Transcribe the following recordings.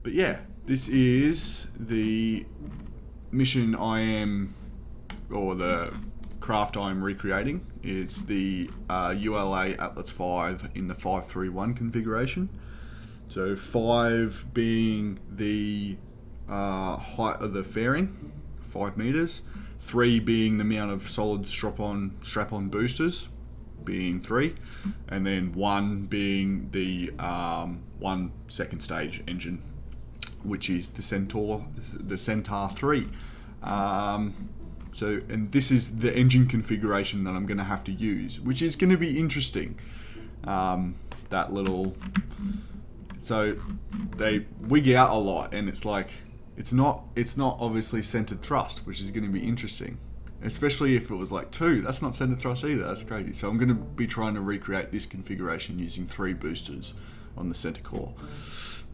But yeah, this is the mission or the craft I'm recreating. It's the ULA Atlas 5 in the 531 configuration. So 5 being the height of the fairing, 5 meters. 3 being the amount of solid strap-on boosters, being 3, and then 1 being the 1 second stage engine, which is the Centaur 3. And this is the engine configuration that I'm going to have to use, which is going to be interesting. That little, so they wig out a lot, and it's like it's not obviously centered thrust, which is going to be interesting, especially if it was like 2. That's not centered thrust either. That's crazy. So I'm going to be trying to recreate this configuration using 3 boosters on the center core.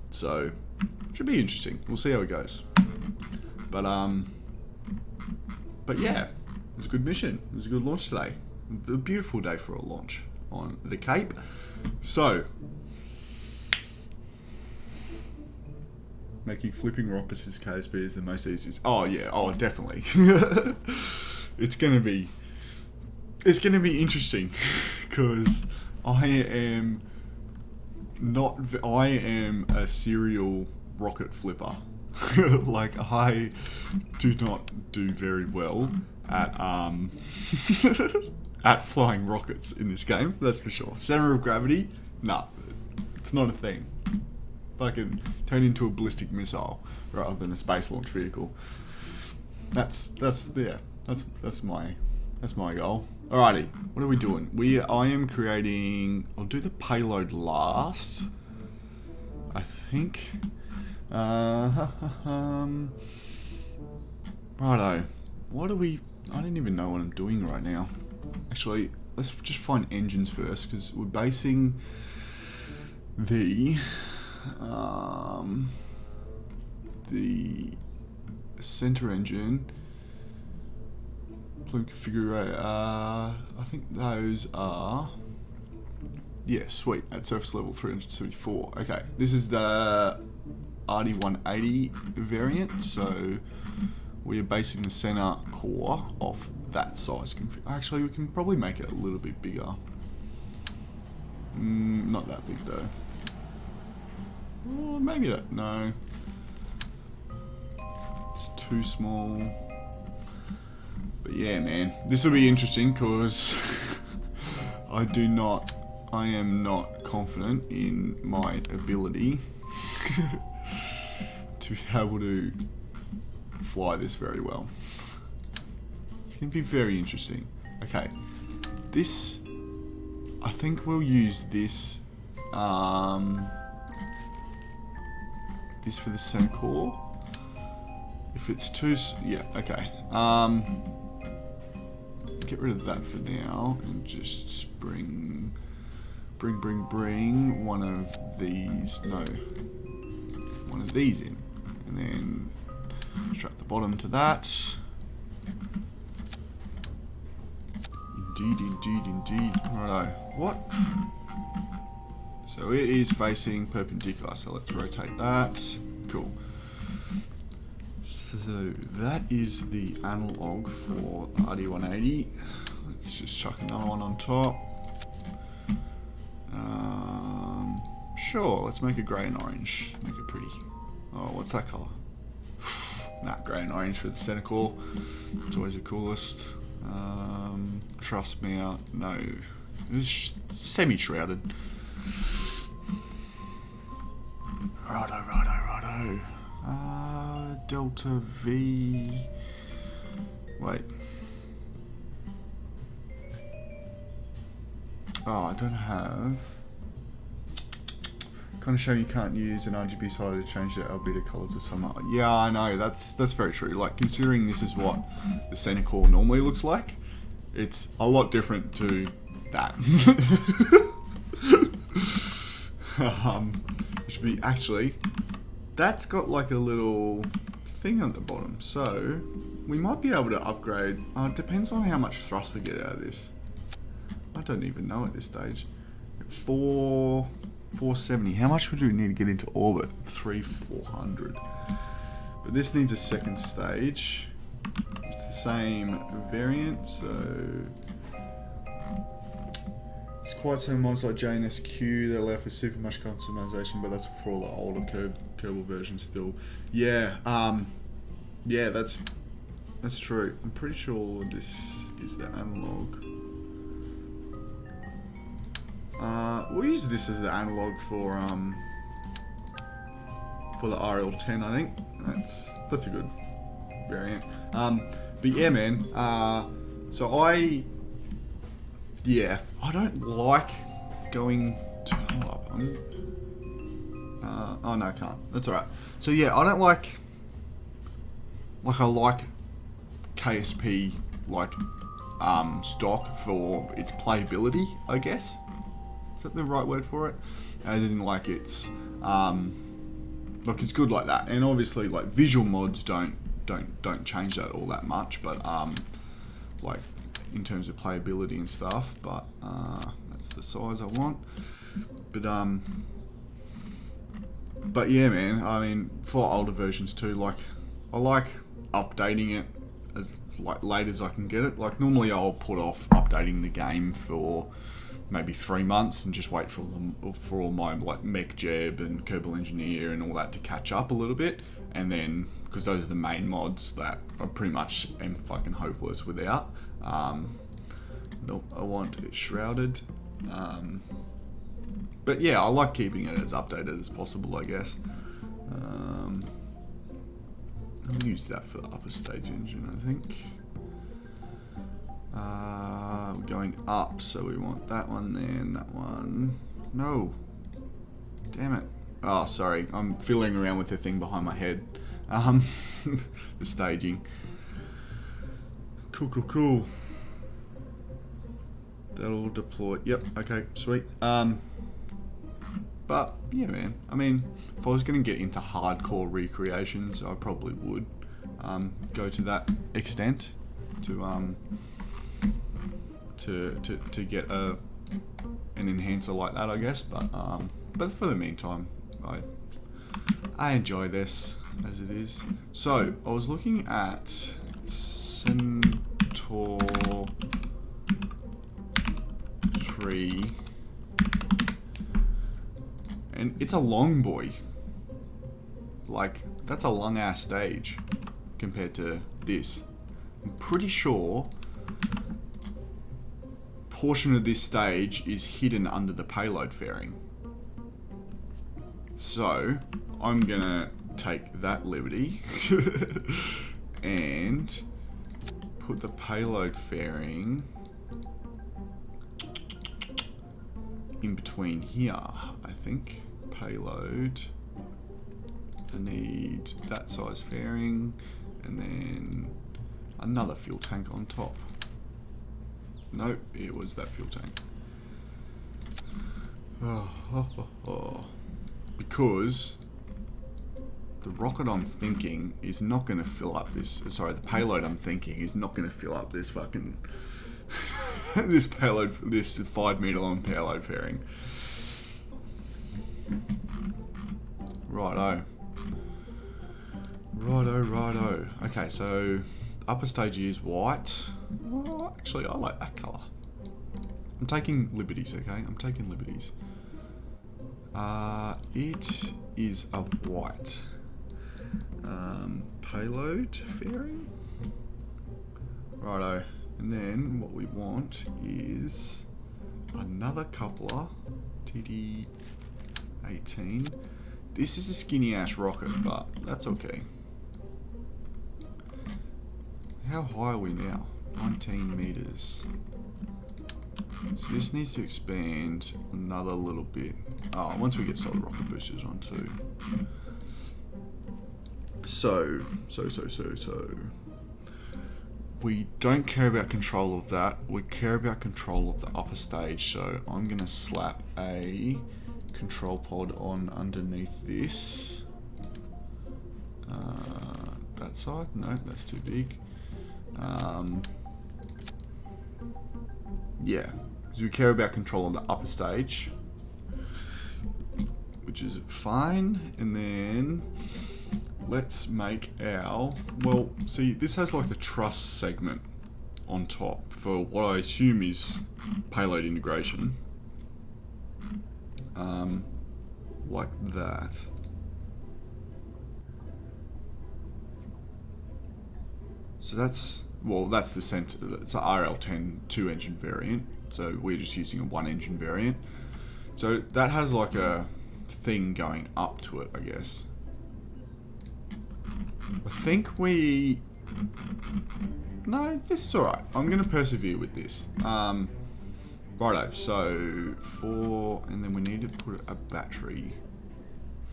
So should be interesting. We'll see how it goes. But yeah, it was a good mission. It was a good launch today. A beautiful day for a launch on the Cape. So, making flipping Apoapsis KSP is the most easiest. Oh yeah, definitely. It's gonna be interesting because I am a serial rocket flipper. Like, I do not do very well at at flying rockets in this game, that's for sure. Center of gravity, nah, it's not a thing. I can turn into a ballistic missile rather than a space launch vehicle. That's my goal. Alrighty, what are we doing? I am creating. I'll do the payload last, I think. Righto. What do we? I don't even know what I'm doing right now. Actually, let's just find engines first, because we're basing the center engine configure. I think those are. Yeah, sweet. At surface level 374. Okay, this is the RD180 variant, so we are basing the center core off that size. Actually, we can probably make it a little bit bigger. Not that big though. Well, maybe that. No, it's too small. But yeah, man, this will be interesting because I am not confident in my ability to be able to fly this very well. It's going to be very interesting. Okay, this, I think we'll use this this for the center core. If it's too, yeah, okay. Get rid of that for now and just bring one of these, one of these in, and then strap the bottom to that. Indeed. Righto. What? So it is facing perpendicular, so let's rotate that. Cool. So that is the analog for RD180. Let's just chuck another one on top. Sure, let's make it grey and orange. Make it pretty. Oh, what's that colour? Nah, grey and orange for the center core. It's always the coolest. Trust me out. No. It was semi-shrouded. Righto. Delta V. Wait. Oh, I don't have. Kind of show you can't use an RGB slider to change the albedo colors of some. Yeah, I know. That's very true. Like, considering this is what the center core normally looks like, it's a lot different to that. Which would be actually. That's got like a little thing on the bottom, so we might be able to upgrade. It depends on how much thrust we get out of this. I don't even know at this stage. 4 470. How much would we need to get into orbit? 400. But this needs a second stage. It's the same variant, so it's quite some mods like JNSQ that allow for super much customization, but that's for all the older Kerbal versions still. Yeah, yeah, that's true. I'm pretty sure this is the analog. We'll use this as the analog for the RL10, I think. That's a good variant. But yeah, man. So I don't like going top. Oh no, I can't. That's alright. So yeah, I don't like I like KSP stock for its playability, I guess. Is that the right word for it? As in like it's it's good like that, and obviously like visual mods don't change that all that much, but like in terms of playability and stuff, but that's the size I want. But yeah, man, I mean, for older versions too, like I like updating it as late as I can get it. Like normally I'll put off updating the game for maybe 3 months and just wait for all my like Mech Jeb and Kerbal Engineer and all that to catch up a little bit, and then because those are the main mods that I pretty much am fucking hopeless without. Nope, I want it shrouded. But yeah, I like keeping it as updated as possible, I guess. I'll use that for the upper stage engine, I think. We're going up, so we want that one there and that one. No. Damn it. Oh, sorry. I'm fiddling around with the thing behind my head. The staging. Cool. That'll deploy. Yep, okay, sweet. But, yeah, man. I mean, if I was going to get into hardcore recreations, I probably would go to that extent to get an enhancer like that, I guess. But for the meantime, I enjoy this as it is. So I was looking at Centaur 3, and it's a long boy. Like, that's a long ass stage compared to this. I'm pretty sure portion of this stage is hidden under the payload fairing. So I'm gonna take that liberty and put the payload fairing in between here, I think. Payload. I need that size fairing and then another fuel tank on top. Nope, it was that fuel tank. Because the rocket I'm thinking is not going to fill up this. Sorry, the payload I'm thinking is not going to fill up this fucking this 5 meter long payload fairing. Righto. Okay, so upper stage is white. Oh, actually, I like that colour. I'm taking liberties, okay? I'm taking liberties. It is a white payload fairing. Righto. And then what we want is another coupler, TD18. This is a skinny ass rocket, but that's okay. How high are we now? 19 meters. So this needs to expand another little bit. Oh, once we get solid rocket boosters on too. So. We don't care about control of that. We care about control of the upper stage. So I'm gonna slap a control pod on underneath this. That side? No, that's too big. Yeah, because we care about control on the upper stage. which is fine. And then let's make our, well, see, this has like a truss segment on top for what I assume is payload integration. Like that. So that's, well, that's the center. It's a RL10 2-engine variant. So we're just using a 1-engine variant. So that has like a thing going up to it, I guess. I think we... No, this is alright. I'm going to persevere with this. Righto, so for... And then we need to put a battery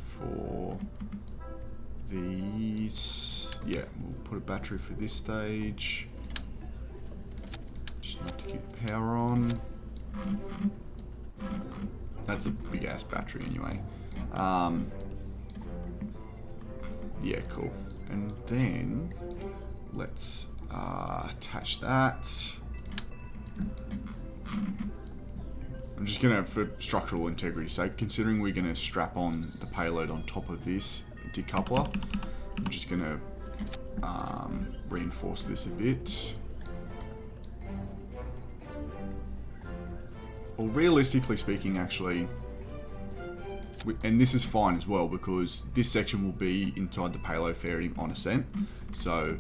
for these... Yeah, we'll put a battery for this stage. Just enough to keep the power on. That's a big ass battery anyway. Yeah, cool. And then let's attach that. I'm just gonna, for structural integrity's sake, considering we're gonna strap on the payload on top of this decoupler, I'm just gonna reinforce this a bit. Well, realistically speaking, actually, and this is fine as well because this section will be inside the payload fairing on ascent. So,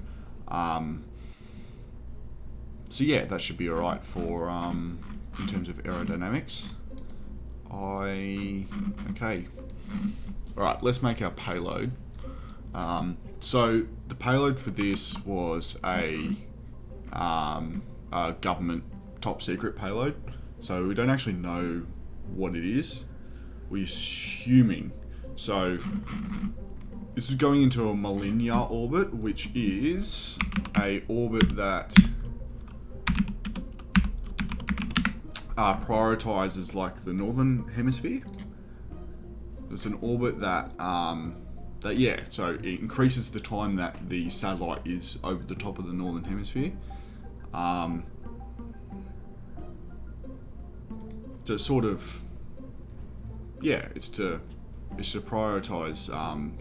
so yeah, that should be alright for in terms of aerodynamics. Okay. Alright, let's make our payload. So the payload for this was a government top secret payload. So we don't actually know what it is. We're assuming. So this is going into a Molniya orbit, which is a orbit that prioritizes like the northern hemisphere. It's an orbit that yeah, so it increases the time that the satellite is over the top of the northern hemisphere. So sort of, yeah, it's to prioritize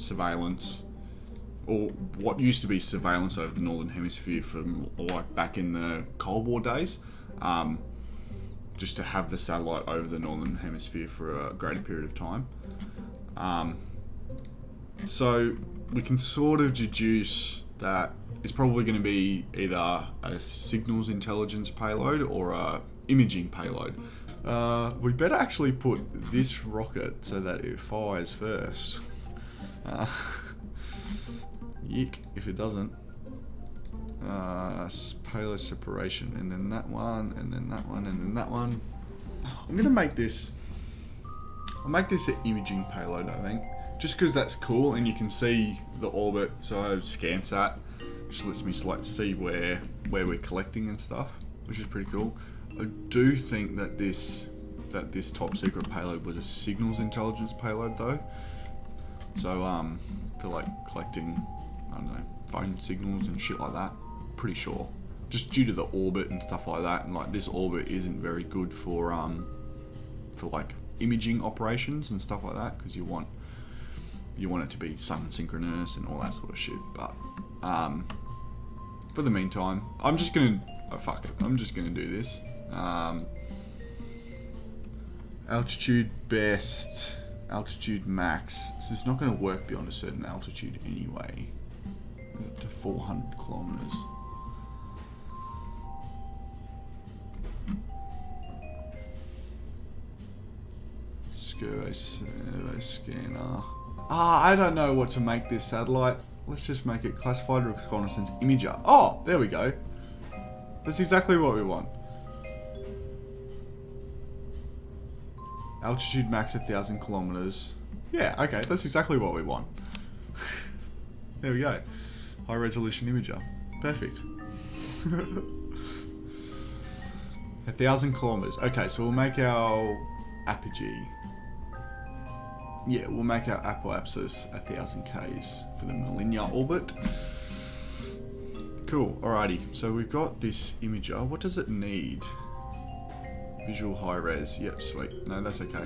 surveillance, or what used to be surveillance over the northern hemisphere from like back in the Cold War days. Just to have the satellite over the northern hemisphere for a greater period of time. So we can sort of deduce that it's probably going to be either a signals intelligence payload or a imaging payload. We better actually put this rocket so that it fires first. Yick if it doesn't. Payload separation, and then that one, and then that one, and then that one. I'm gonna make this. I'll make this an imaging payload, I think, just because that's cool and you can see the orbit. So I have ScanSat, which lets me see where we're collecting and stuff, which is pretty cool. I do think that this top secret payload was a signals intelligence payload though. So for like collecting, I don't know, phone signals and shit like that. Pretty sure, just due to the orbit and stuff like that, and like this orbit isn't very good for like imaging operations and stuff like that, because you want it to be sun synchronous and all that sort of shit. But for the meantime, I'm just gonna I'm just gonna do this. Altitude best, altitude max. So it's not going to work beyond a certain altitude anyway. To 400 kilometers. Survey scanner. I don't know what to make this satellite. Let's just make it classified reconnaissance imager. Oh, there we go. That's exactly what we want. Altitude max 1,000 kilometers. Yeah, okay, that's exactly what we want. There we go. High resolution imager. Perfect. 1,000 kilometers. Okay, so we'll make our apogee. Yeah, we'll make our Apoapsis 1,000 Ks for the Molniya orbit. Cool, alrighty. So we've got this imager. What does it need? Visual high res. Yep, sweet. No, that's okay.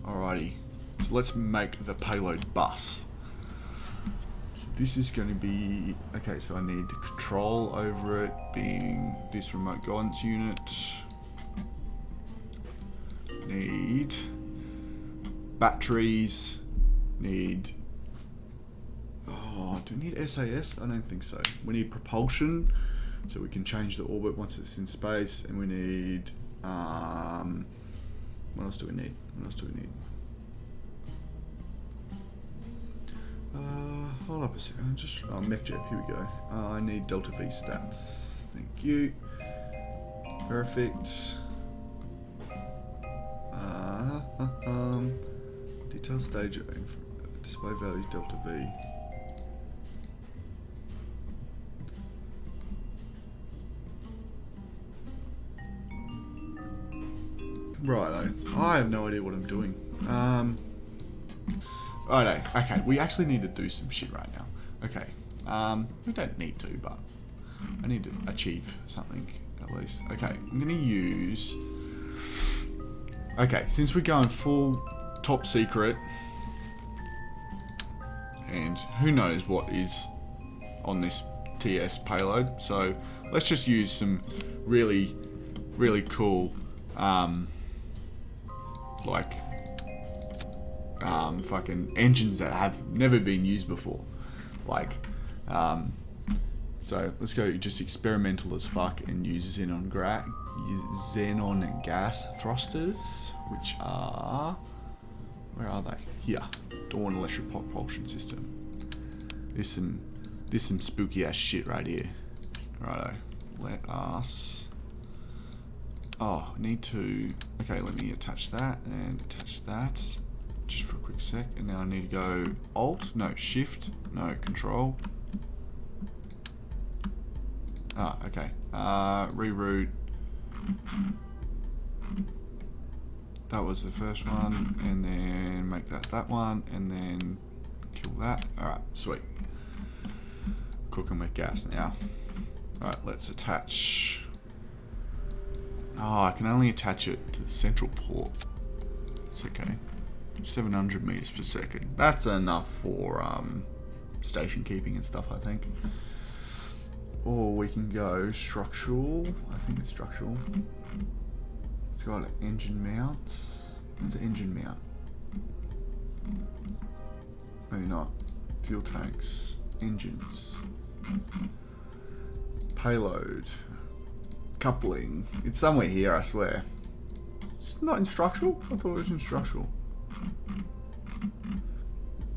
Alrighty. So let's make the payload bus. So this is going to be, okay, so I need the control over it being this remote guidance unit. Need batteries, need, oh, do we need SAS? I don't think so. We need propulsion, so we can change the orbit once it's in space, and we need, what else do we need? What else do we need? Hold up a second, MechJet, here we go. I need Delta V stats, thank you. Perfect. Detail stage display values Delta V. Righto, I have no idea what I'm doing. Righto, okay, we actually need to do some shit right now. Okay, we don't need to, but I need to achieve something at least. Okay, I'm gonna use, okay, since we're going full top secret, and who knows what is on this TS payload, so let's just use some really, really cool, fucking engines that have never been used before. So let's go just experimental as fuck and use xenon gas thrusters, which are, where are they? Here, Dawn electric propulsion system. There's some spooky ass shit right here. Righto, let us, oh, need to, okay, let me attach that and attach that. Just for a quick sec, and now I need to go Alt, no, Shift, no, Control. Ah, okay. Reroute. That was the first one, and then make that one, and then kill that. Alright, sweet. Cooking with gas now. Alright, let's attach. Oh, I can only attach it to the central port. It's okay. 700 meters per second. That's enough for station keeping and stuff, I think. Or we can go structural. I think it's structural. It's got an engine mount. There's an engine mount. Maybe not. Fuel tanks. Engines. Payload. Coupling. It's somewhere here, I swear. It's not in structural? I thought it was in structural.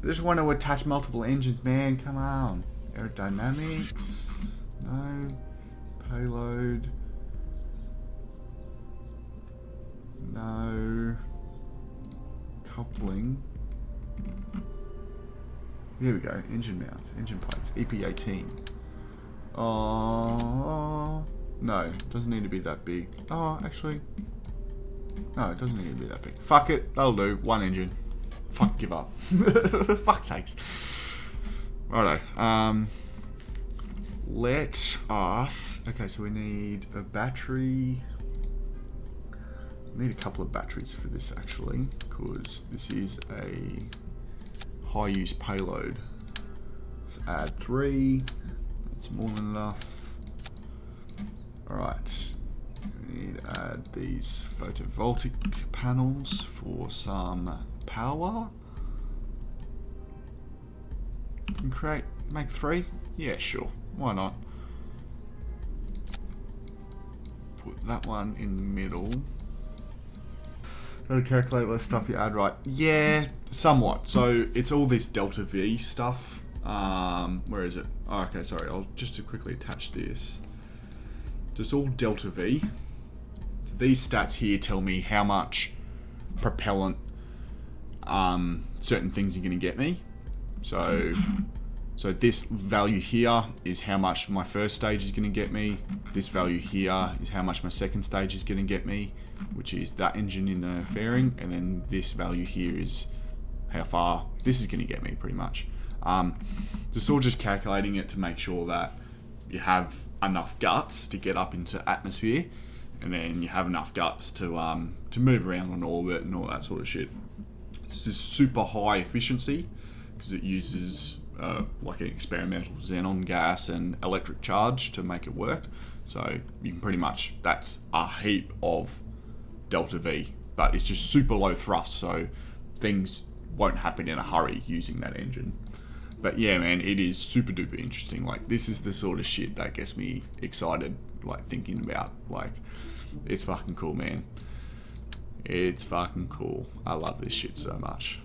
I just want to attach multiple engines, man. Come on. Aerodynamics. No. Payload. No. Coupling. Here we go. Engine mounts. Engine plates. EP18. Oh. No. Doesn't need to be that big. Oh, actually. No, it doesn't need to be that big. Fuck it. That'll do. One engine. Fuck, give up. Fuck's sakes. Righto. Let us... Okay, so we need a battery. We need a couple of batteries for this, actually, because this is a high-use payload. Let's add 3. That's more than enough. Alright. We need to add these photovoltaic panels for some power. Can make 3? Yeah, sure. Why not? Put that one in the middle. Gotta calculate what stuff you add, right? Yeah, somewhat. So it's all this delta V stuff. Where is it? Oh, okay, sorry. I'll just to quickly attach this. So it's all delta V. So these stats here tell me how much propellant certain things are going to get me. So this value here is how much my first stage is going to get me. This value here is how much my second stage is going to get me, which is that engine in the fairing. And then this value here is how far this is going to get me, pretty much. Just all just calculating it to make sure that you have enough guts to get up into atmosphere, and then you have enough guts to move around on orbit and all that sort of shit. This is super high efficiency because it uses like an experimental xenon gas and electric charge to make it work. So you can pretty much, that's a heap of delta V, but it's just super low thrust, so things won't happen in a hurry using that engine. But yeah, man, it is super duper interesting. Like, this is the sort of shit that gets me excited, like, thinking about. Like, it's fucking cool, man. It's fucking cool. I love this shit so much.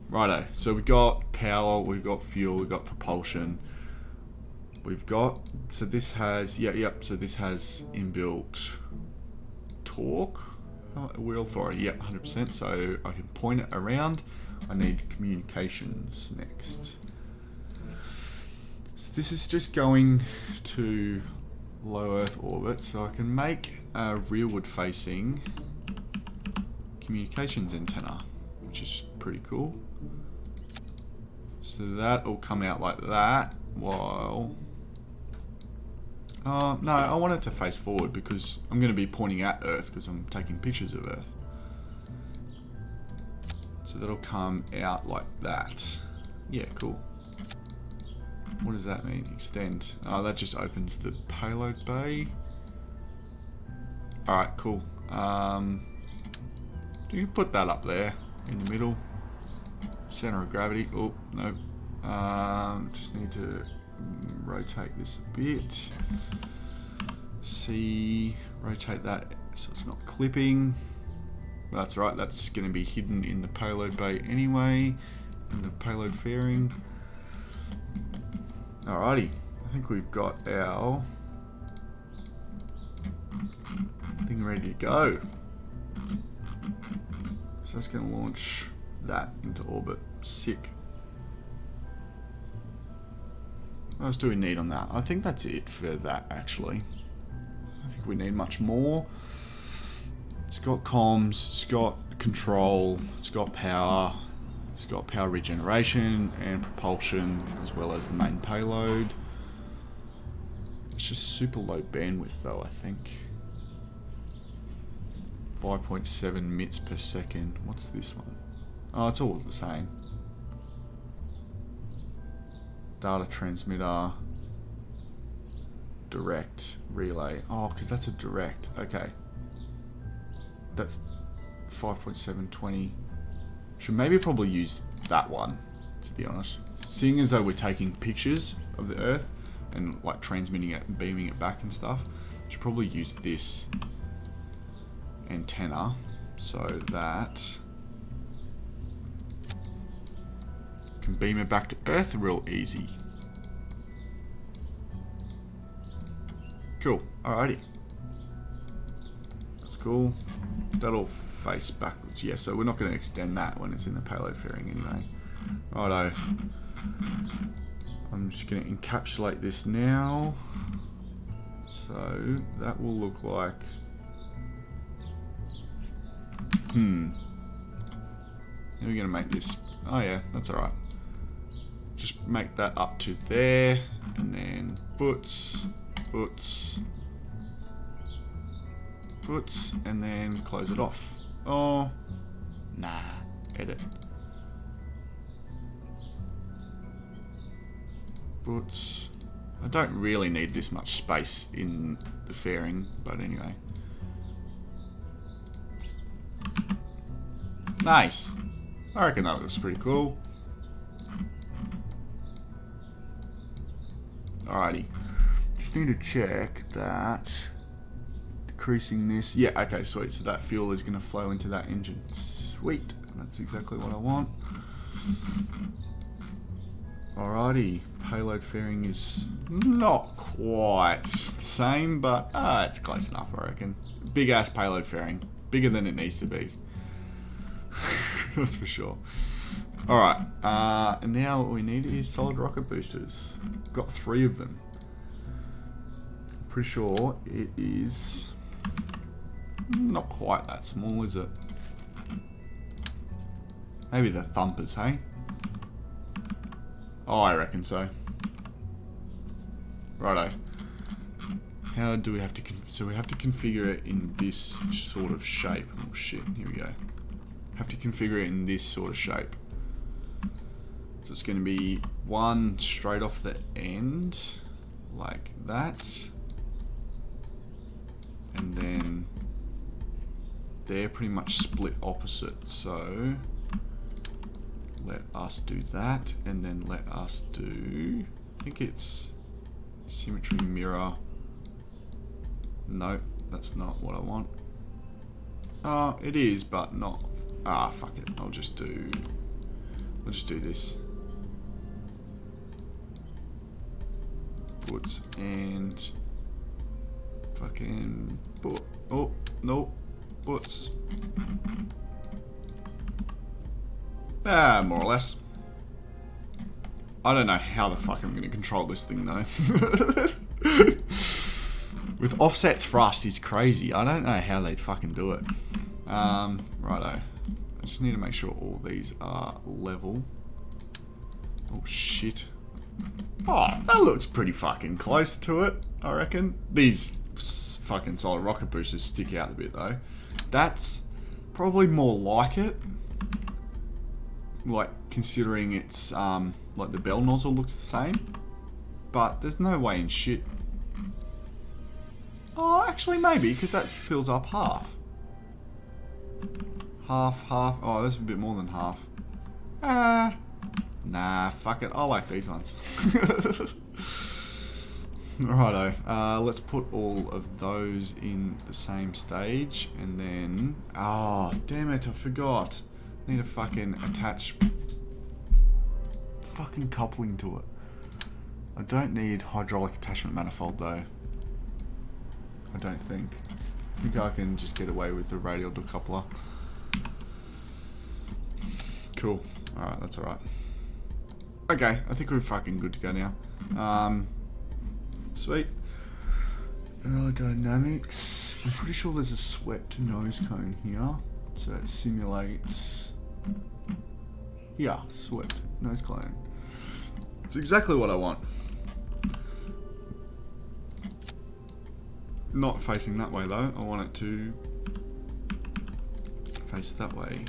Righto, so we've got power, we've got fuel, we've got propulsion. We've got, so this has, so this has inbuilt torque, wheel authority, 100%, so I can point it around. I need communications next. So this is just going to low Earth orbit, so I can make a rearward facing communications antenna, which is pretty cool. So that will come out like that, while... no, I want it to face forward because I'm going to be pointing at Earth because I'm taking pictures of Earth. So that'll come out like that. Yeah, cool. What does that mean? Extend. Oh, that just opens the payload bay. Alright, cool. Do you put that up there in the middle? Center of gravity. Oh, no. Just need to rotate this a bit. See, rotate that so it's not clipping. That's right, that's going to be hidden in the payload bay anyway, in the payload fairing. Alrighty, I think we've got our thing ready to go. So that's going to launch that into orbit. Sick. What else do we need on that? I think that's it for that, actually. I think we need much more. It's got comms, it's got control, it's got power regeneration and propulsion, as well as the main payload. It's just super low bandwidth though, I think. 5.7 MITs per second. What's this one? Oh, it's all the same. Data transmitter, direct, relay. Oh, because that's a direct. Okay. That's 5.720. Should maybe probably use that one, to be honest. Seeing as though we're taking pictures of the Earth and like transmitting it and beaming it back and stuff, should probably use this antenna so that can beam it back to Earth real easy. Cool. Alrighty. That's cool. That'll face backwards. Yeah, so we're not going to extend that when it's in the payload fairing anyway. Righto. I'm just going to encapsulate this now. So that will look like... How are we going to make this? Oh yeah, that's alright. Just make that up to there, and then foots, and then close it off. Oh, nah, edit. Foots. I don't really need this much space in the fairing, but anyway. Nice. I reckon that looks pretty cool. Alrighty. Just need to check that decreasing this. Yeah, okay, sweet. So that fuel is going to flow into that engine. Sweet. That's exactly what I want. Alrighty. Payload fairing is not quite the same, but it's close enough, I reckon. Big ass payload fairing. Bigger than it needs to be. That's for sure. Alright, and now what we need is solid rocket boosters. Got 3 of them. I'm pretty sure it is not quite that small, is it? Maybe the thumpers, hey? Oh, I reckon so. Righto. How do we have to... So we have to configure it in this sort of shape. Oh shit, here we go. have to configure it in this sort of shape. So it's going to be one straight off the end, like that. And then they're pretty much split opposite. So let us do that, and then let us do, I think it's symmetry mirror. No, that's not what I want. It is, but not. Fuck it. I'll just do this. Puts and fucking put. Oh no, puts. More or less. I don't know how the fuck I'm going to control this thing though. With offset thrust is crazy. I don't know how they'd fucking do it. Righto. I just need to make sure all these are level. Oh shit. Oh, that looks pretty fucking close to it, I reckon. These fucking solid rocket boosters stick out a bit though. That's probably more like it. Like, considering it's, like the bell nozzle looks the same. But there's no way in shit. Oh, actually maybe, because that fills up half. Half. Oh, that's a bit more than half. Nah, fuck it. I like these ones. Righto. Let's put all of those in the same stage. And then... Oh, damn it, I forgot. Need to fucking attach fucking coupling to it. I don't need hydraulic attachment manifold though. I don't think. I think I can just get away with the radial decoupler. Cool. Alright, that's alright. Okay, I think we're fucking good to go now. Sweet. Aerodynamics. I'm pretty sure there's a swept nose cone here. So it simulates... Yeah, swept nose cone. It's exactly what I want. Not facing that way though. I want it to face that way.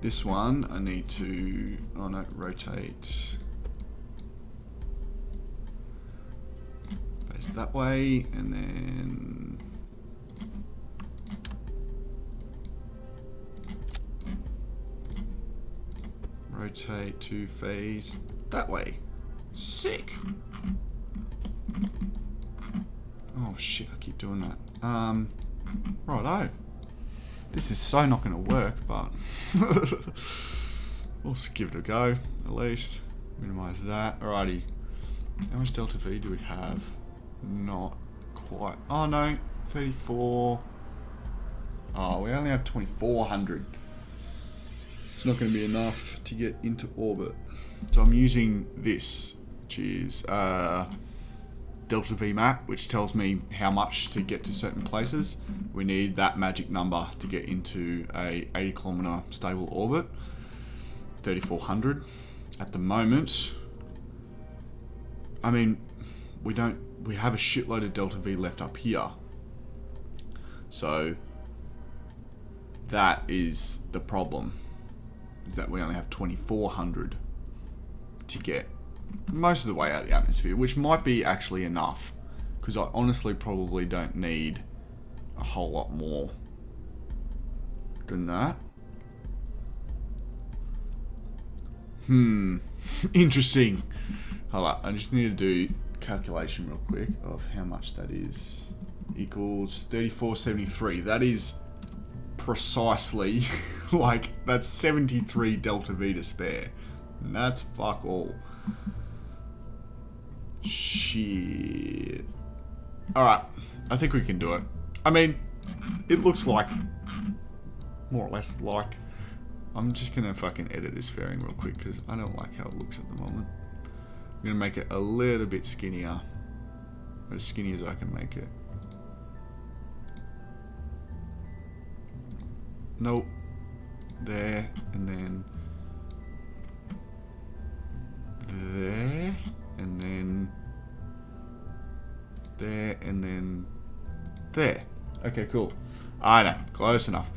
This one I need to, oh no, rotate. Face that way, and then rotate to face that way. Sick. Oh shit, I keep doing that. Righto. This is so not going to work, but we'll just give it a go, at least. Minimize that. Alrighty. How much delta V do we have? Not quite. Oh no, 34. Oh, we only have 2400. It's not going to be enough to get into orbit. So I'm using this, which is delta V map, which tells me how much to get to certain places. We need that magic number to get into a 80 kilometer stable orbit. 3400 at the moment. I mean, we have a shitload of delta V left up here. So that is the problem, is that we only have 2400 to get most of the way out of the atmosphere, which might be actually enough, because I honestly probably don't need a whole lot more than that. Interesting. Hold up, I just need to do calculation real quick of how much that is. Equals 3473. That is precisely like, that's 73 delta V to spare. And that's fuck all. Shit. Alright, I think we can do it. I mean, it looks like, more or less like, I'm just gonna fucking edit this fairing real quick because I don't like how it looks at the moment. I'm gonna make it a little bit skinnier. As skinny as I can make it. Nope. There, and then there, and then there, and then there. Okay, cool. I know, close enough.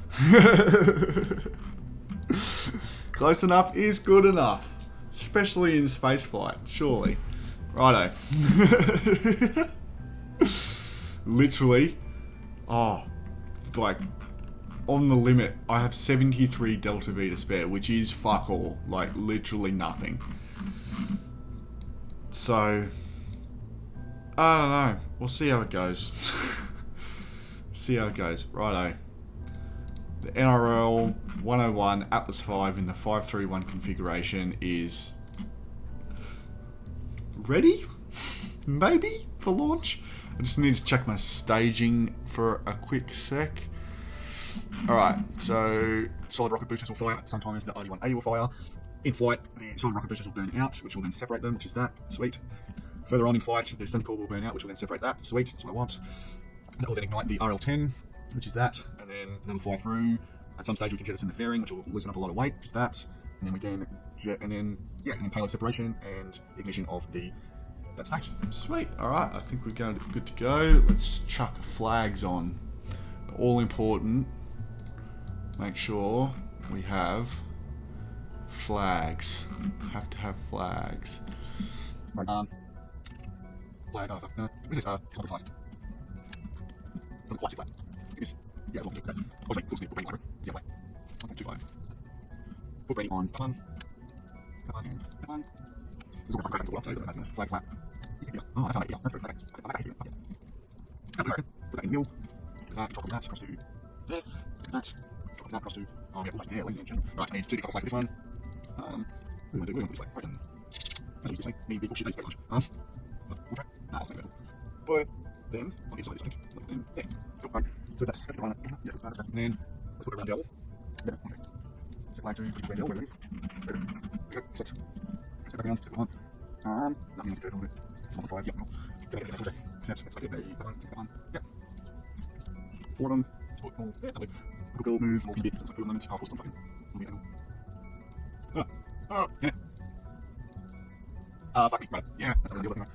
Close enough is good enough. Especially in spaceflight, surely. Righto. Literally, like, on the limit, I have 73 Delta V to spare, which is fuck all. Like, literally nothing. So, I don't know. We'll see how it goes. See how it goes. Righto. The NROL-101 Atlas V in the 531 configuration is ready? Maybe? For launch? I just need to check my staging for a quick sec. Alright, so solid rocket boosters will fire sometimes the RD-180 will fire. In flight, the solid rocket boosters will burn out, which will then separate them, which is that. Sweet. Further on in flight, the sun core will burn out, which will then separate that. Sweet, that's what I want. That will then ignite the RL-10, which is that. And then that'll fly through. At some stage we can jettison the fairing, which will loosen up a lot of weight, which is that. And then we can and then payload separation and ignition of that stage. Sweet. Alright, I think we're good to go. Let's chuck flags on. All important. Make sure we have flags. Have to have flags. Right, flag, what is this? It's not a flag. Doesn't quite flag. It is. Yeah, it's not good. Oh, wait, put brain library. It's the other way. 1.25. Put brain on. Come on. This is what I'm going to go up to, but that's flag flat. Oh, that's not ideal. That's good. Okay. Put that in mill. Drop that across to there. That. Drop that across to. Oh, yeah, that's there, ladies and gentlemen. Right, I need 2 decouple flags for this one. We're going to do this way. Right, let's use this way. Maybe bullshit, that's very large. We'll try. I'll take it. But then, on the inside of this link, then there. Cool, right. So that's the one. Yeah, that's that. And then, let's put it around the elbow. There, okay. Set flag to push it around the elbow, ready? Okay, set. Step back down, step on. Nothing else to do, a little bit. It's not 5, yep, no. Set, let's like it, come on, yep. Forward on, support, more, yeah, lovely. Go move, more can be, it's like a moment, I'll force some fucking, yeah. Fuck me, right, yeah, that's what I'm doing,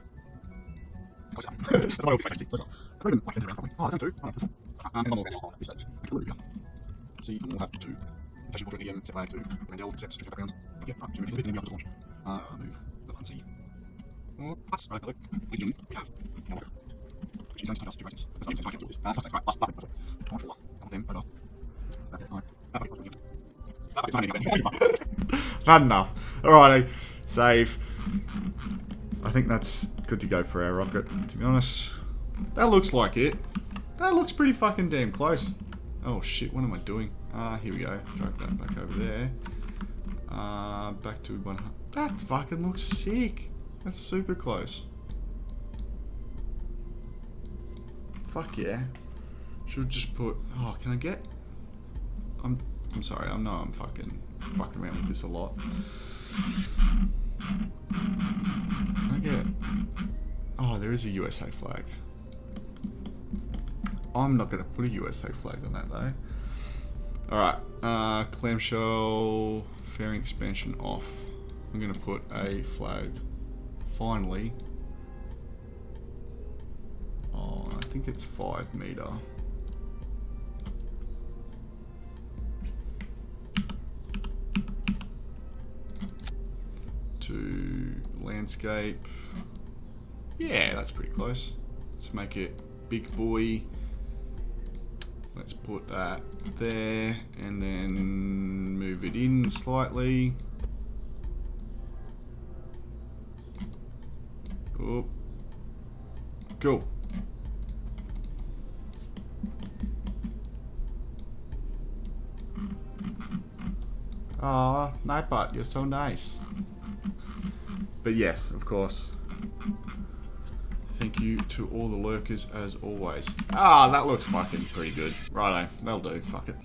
close enough. That's what I always say, close enough. That's not even like centered around properly. Oh, that's not 2, oh, this one. And one more around this stage. Okay, there we go. See, we'll have 2. Station will again, set flag 2, Randell, set, straight background. Yeah, right, 2 meters a bit, and then we have to launch. Move the button C. Plus, right, look, please do, we have. Now look. She's going to take us 2 races. That's not even I can't do this. Fuck sakes, right, last thing, come on, 4. Come on, them, right off. That bit, alright. Not enough. Alrighty, save. I think that's good to go for our rocket, to be honest. That looks like it. That looks pretty fucking damn close. Oh shit, what am I doing? Here we go. Drag that back over there. Back to 100. That fucking looks sick. That's super close. Fuck yeah. Should just put... Oh, can I get... I'm sorry, I know I'm fucking around with this a lot. Can I get... Oh, there is a USA flag. I'm not going to put a USA flag on that though. Alright, clamshell fairing expansion off. I'm going to put a flag. Finally. Oh, I think it's 5 meter. To landscape. Yeah, that's pretty close. Let's make it big boy. Let's put that there and then move it in slightly. Oh, cool. Ah, Nightbot, you're so nice. But yes, of course. Thank you to all the lurkers as always. Ah, that looks fucking pretty good. Righto, that'll do. Fuck it.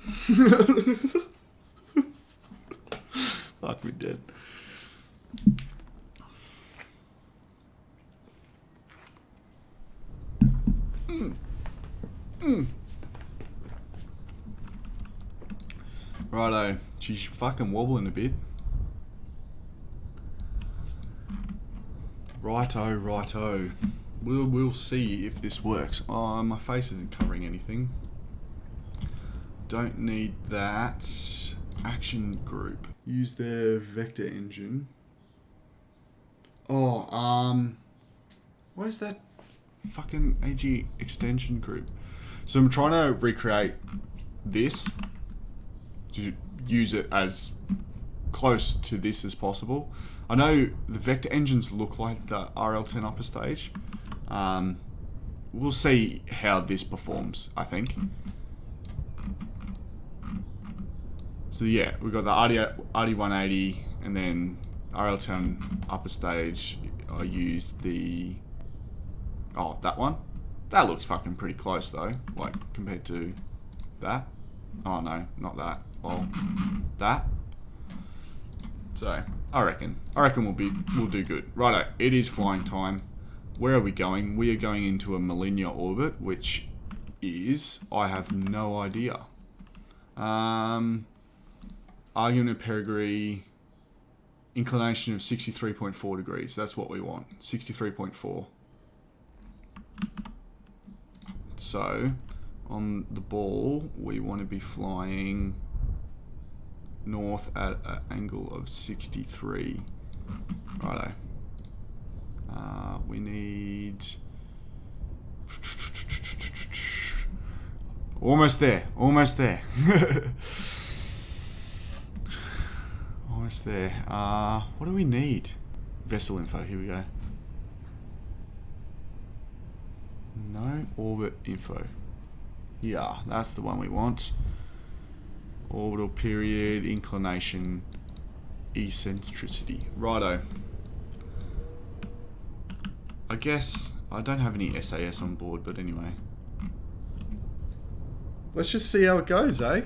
Fuck, we did. Righto, she's fucking wobbling a bit. Righto. We'll see if this works. Oh, my face isn't covering anything. don't need that. Action group. Use their vector engine. Oh, what is that fucking AG extension group? So I'm trying to recreate this to use it as close to this as possible. I know the vector engines look like the RL-10 upper stage. We'll see how this performs, I think. So yeah, we've got the RD180 and then RL-10 upper stage. I used the... oh, that one. That looks fucking pretty close though, like compared to that. Oh no, not that. Well, that. So I reckon we'll do good. Righto, it is flying time. Where are we going? We are going into a Molniya orbit, which is, I have no idea. Argument of perigee, inclination of 63.4 degrees. That's what we want. 63.4. So, on the ball, we want to be flying north at an angle of 63. Righto. We need... almost there. Almost there. Almost there. What do we need? Vessel info. Here we go. No, orbit info. Yeah, that's the one we want. Orbital period, inclination, eccentricity. Righto. I guess I don't have any SAS on board, but anyway. Let's just see how it goes, eh?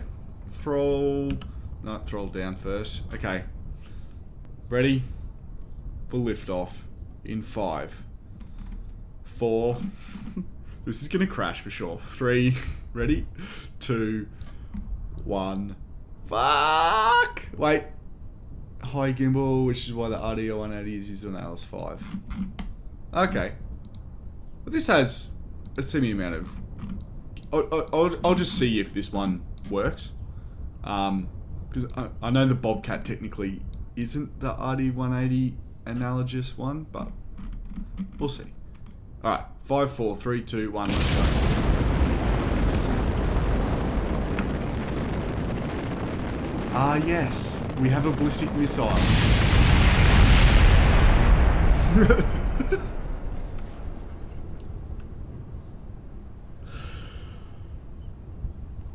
Throttle down first. Okay. Ready? For liftoff in 5, 4. This is gonna crash for sure. 3. Ready? 2, 1. Fuck! Wait. High gimbal, which is why the RD180 is used on the LS5. Okay. But this has a semi amount of... I'll just see if this one works. Because I know the Bobcat technically isn't the RD180 analogous one, but we'll see. Alright, 5, 4, 3, 2, 1, let's go. Ah, yes, we have a ballistic missile.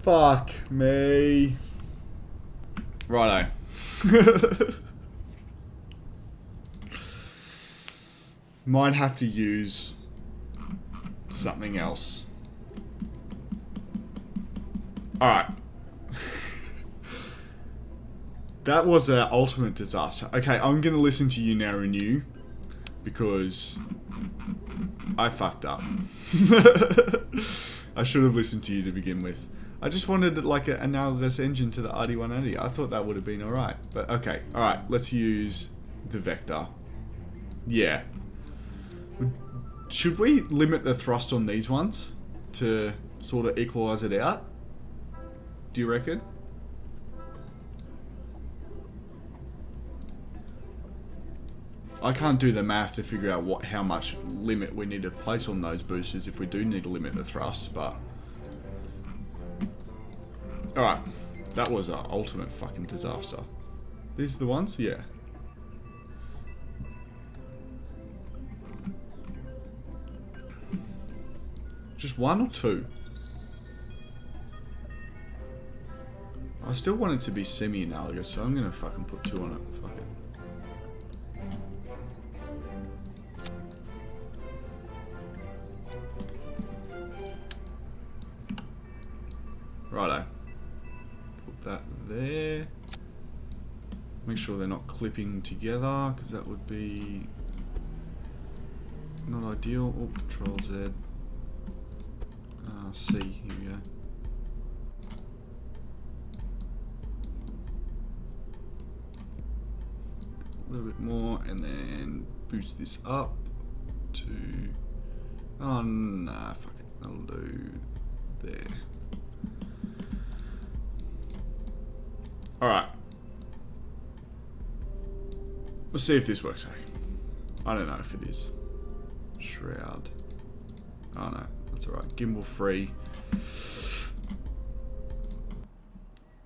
Fuck me. Righto. Might have to use something else. Alright. That was an ultimate disaster. Okay, I'm going to listen to you now, Renew, because I fucked up. I should have listened to you to begin with. I just wanted like an analogous engine to the RD180. I thought that would have been alright. But okay, alright, let's use the vector. Yeah. Should we limit the thrust on these ones to sort of equalise it out? Do you reckon? I can't do the math to figure out how much limit we need to place on those boosters if we do need to limit the thrust, but... Alright, that was an ultimate fucking disaster. These are the ones? Yeah. Just 1 or 2? I still want it to be semi-analogous, so I'm gonna fucking put 2 on it. Fuck it. Righto. Put that there. Make sure they're not clipping together, because that would be not ideal. Oh, Control Z. C, here we go. A little bit more, and then boost this up to... oh, nah, fuck it. That'll do there. Alright. Let's see if this works, hey? I don't know if it is. Shroud. Oh no, that's alright. Gimbal free.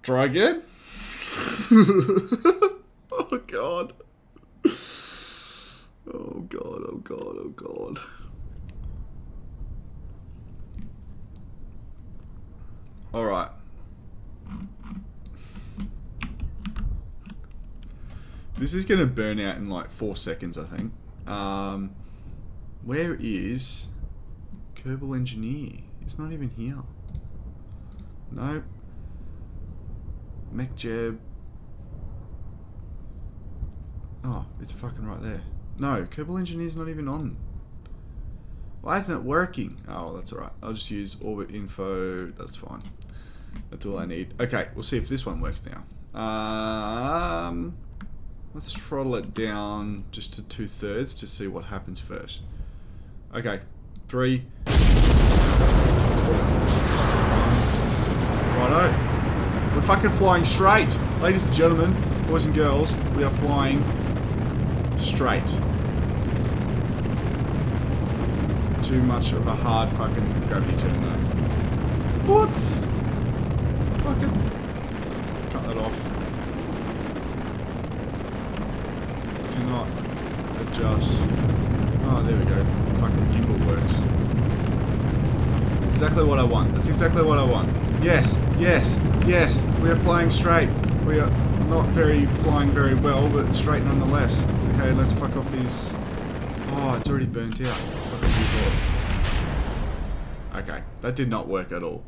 Try again? Oh god. Oh god, oh god, oh god. Alright. This is going to burn out in like 4 seconds, I think. Where is Kerbal Engineer? It's not even here. Nope. MechJeb. Oh, it's fucking right there. No, Kerbal Engineer's not even on. Why isn't it working? Oh, that's alright. I'll just use orbit info. That's fine. That's all I need. Okay, we'll see if this one works now. Let's throttle it down just to 2/3 to see what happens first. Okay, 3. Righto. We're fucking flying straight. Ladies and gentlemen, boys and girls, we are flying straight. Too much of a hard fucking gravity turn though. What's? Fucking cut that off. Do not adjust. Oh, there we go. Fucking gimbal works. That's exactly what I want. That's exactly what I want. Yes, yes, yes. We are flying straight. We are not flying very well, but straight nonetheless. Okay, let's fuck off these. Oh, it's already burnt out. Let's fuck off these all. Okay, that did not work at all.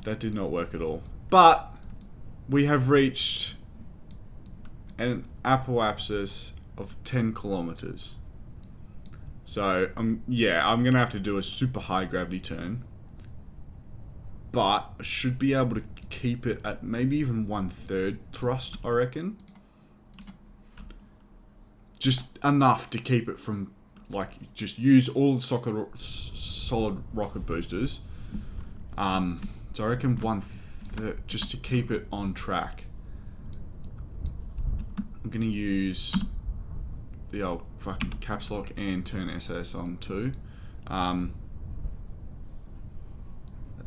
That did not work at all. But we have reached an Apoapsis of 10 kilometers. So, yeah, I'm going to have to do a super high gravity turn. But I should be able to keep it at maybe even 1/3 thrust, I reckon. Just enough to keep it from, like, just use all the solid rocket boosters. So I reckon 1/3, just to keep it on track. I'm going to use the old fucking caps lock and turn SAS on too. At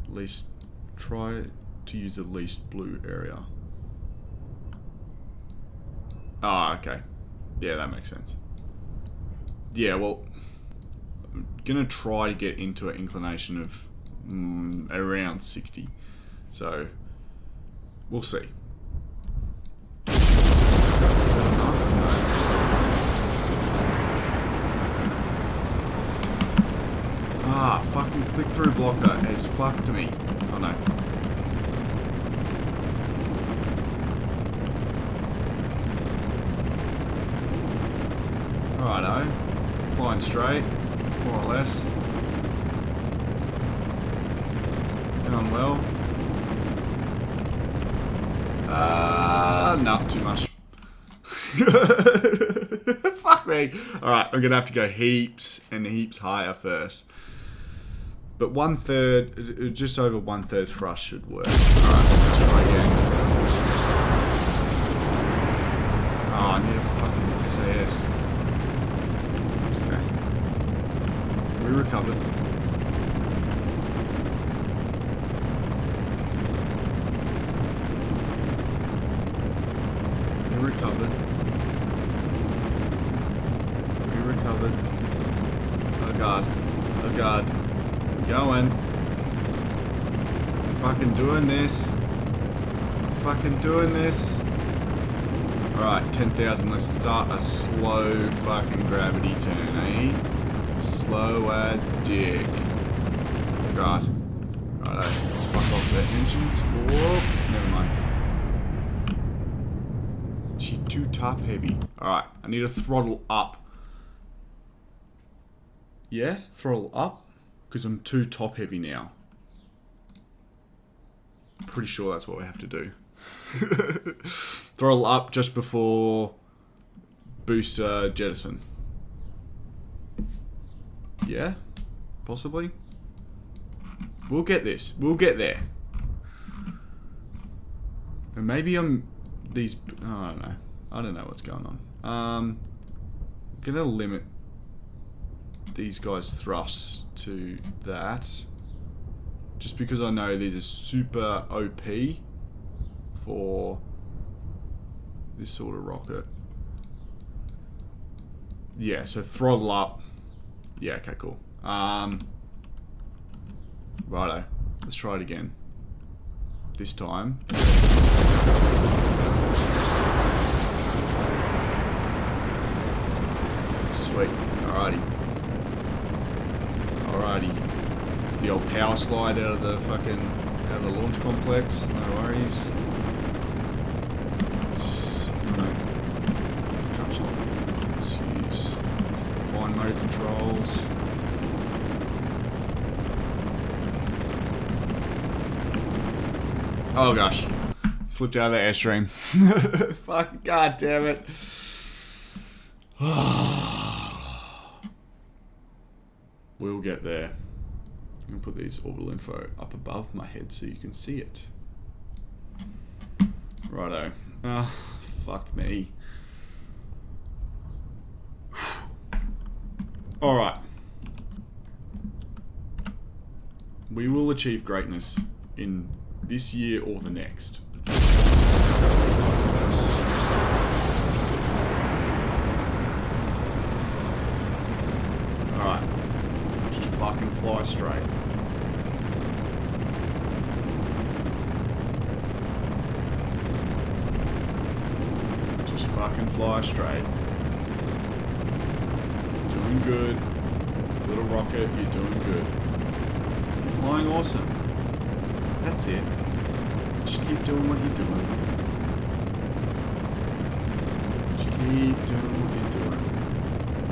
least try to use the least blue area. Ah, okay. Yeah, that makes sense. Yeah, well, I'm gonna try to get into an inclination of around 60. So, we'll see. Is that enough? No. Ah, fucking click-through blocker has fucked me. Oh no. Righto. Flying straight, more or less. Going well. No, too much. Fuck me. Alright, I'm gonna have to go heaps and heaps higher first. But 1/3, just over 1/3 thrust should work. Alright, let's try again. Oh, I need a fucking SAS. That's okay. We recovered. We recovered. We recovered. Oh god. Oh god. Going. Fucking doing this. Fucking doing this. Alright, 10,000. Let's start a slow fucking gravity turn, eh? Slow as dick. Oh god. Righto, let's fuck off the engines. Whoa, never mind. She's too top heavy. Alright, I need to throttle up. Yeah, throttle up. Because I'm too top heavy now. Pretty sure that's what we have to do. Throttle up just before booster jettison. Yeah? Possibly? We'll get this. We'll get there. And maybe these... Oh, I don't know. I don't know what's going on. I'm going to limit these guys' thrusts to that. Just because I know these are super OP for this sort of rocket. Yeah, so throttle up. Yeah, okay, cool. Righto. Let's try it again. This time. Sweet. Alrighty. Alrighty. The old power slide out of the launch complex. No worries. Let's use fine motor controls. Oh gosh. Slipped out of the airstream. Fuck, god damn it. We'll get there. I'm going to put these orbital info up above my head so you can see it. Righto. Fuck me. Alright. We will achieve greatness in this year or the next. Alright. Just fucking fly straight. Just fucking fly straight. Doing good. Little rocket, you're doing good. You're flying awesome. That's it. Just keep doing what you're doing. Just keep doing what you're doing.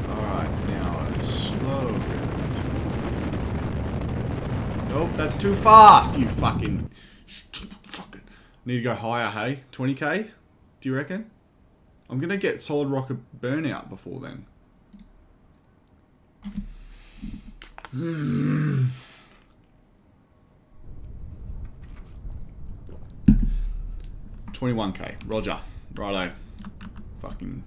Alright, now a slow gravity. Nope, that's too fast, you fucking... Need to go higher, hey? 20k? Do you reckon? I'm gonna get solid rocket burnout before then. 21k. Roger. Righto. Fucking...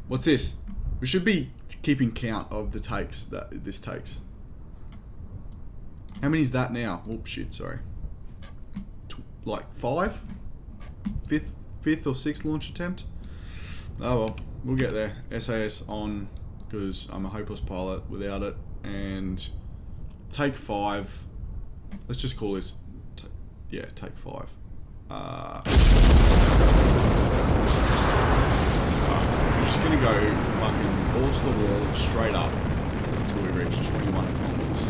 What's this? We should be keeping count of the takes that this takes. How many is that now? Oh shit, sorry. Like 5? Fifth or sixth launch attempt? Oh well, we'll get there. SAS on, because I'm a hopeless pilot without it. And take 5. Let's just call this... yeah, take 5. Alright, we're just gonna go fucking balls to the wall, straight up, until we reach 21 kilometers.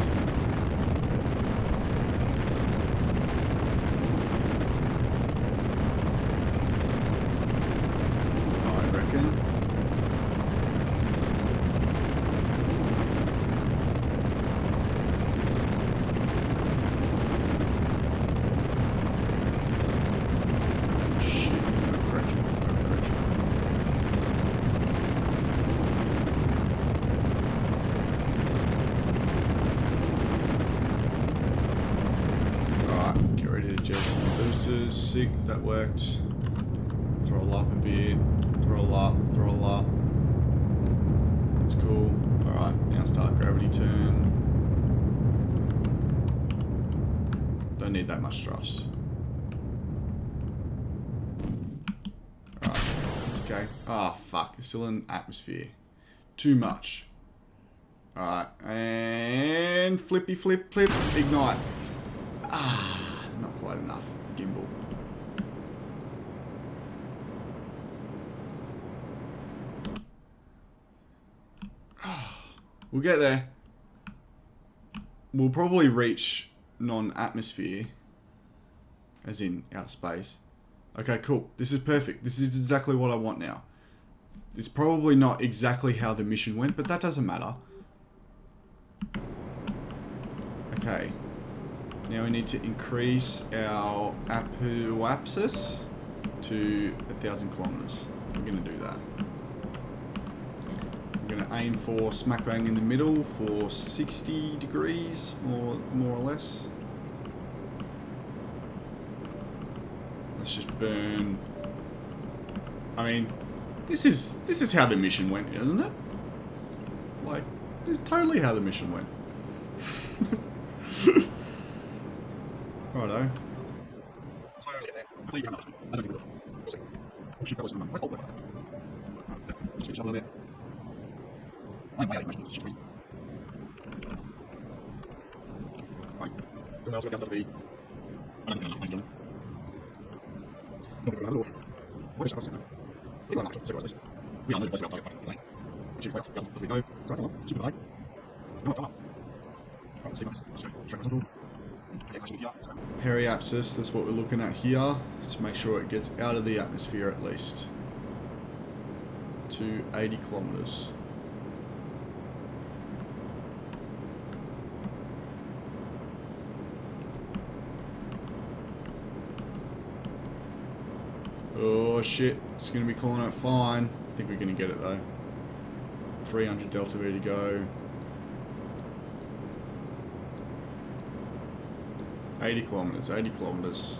I reckon. Sick, that worked. Throttle up a bit. Throttle up, throttle up. That's cool. Alright, now start gravity turn. Don't need that much thrust. Alright, it's okay. Ah, fuck. It's still in atmosphere. Too much. Alright, and flippy flip flip. Ignite. Ah, not quite enough. Gimbal. We'll get there. We'll probably reach non-atmosphere, as in outer space. Okay, cool. This is perfect. This is exactly what I want now. It's probably not exactly how the mission went, but that doesn't matter. Okay. Now we need to increase our Apoapsis to 1,000 kilometers. We're going to do that. We're going to aim for smack bang in the middle for 60 degrees, more or less. let's just burn. I mean, this is how the mission went, isn't it? Like, this is totally how the mission went. Righto. Apoapsis, that's what we're looking at here, to make sure it gets out of the atmosphere at least to 80 kilometers. Oh shit, it's going to be calling out fine. I think we're going to get it though. 300 delta V to go. 80 kilometers, 80 kilometers.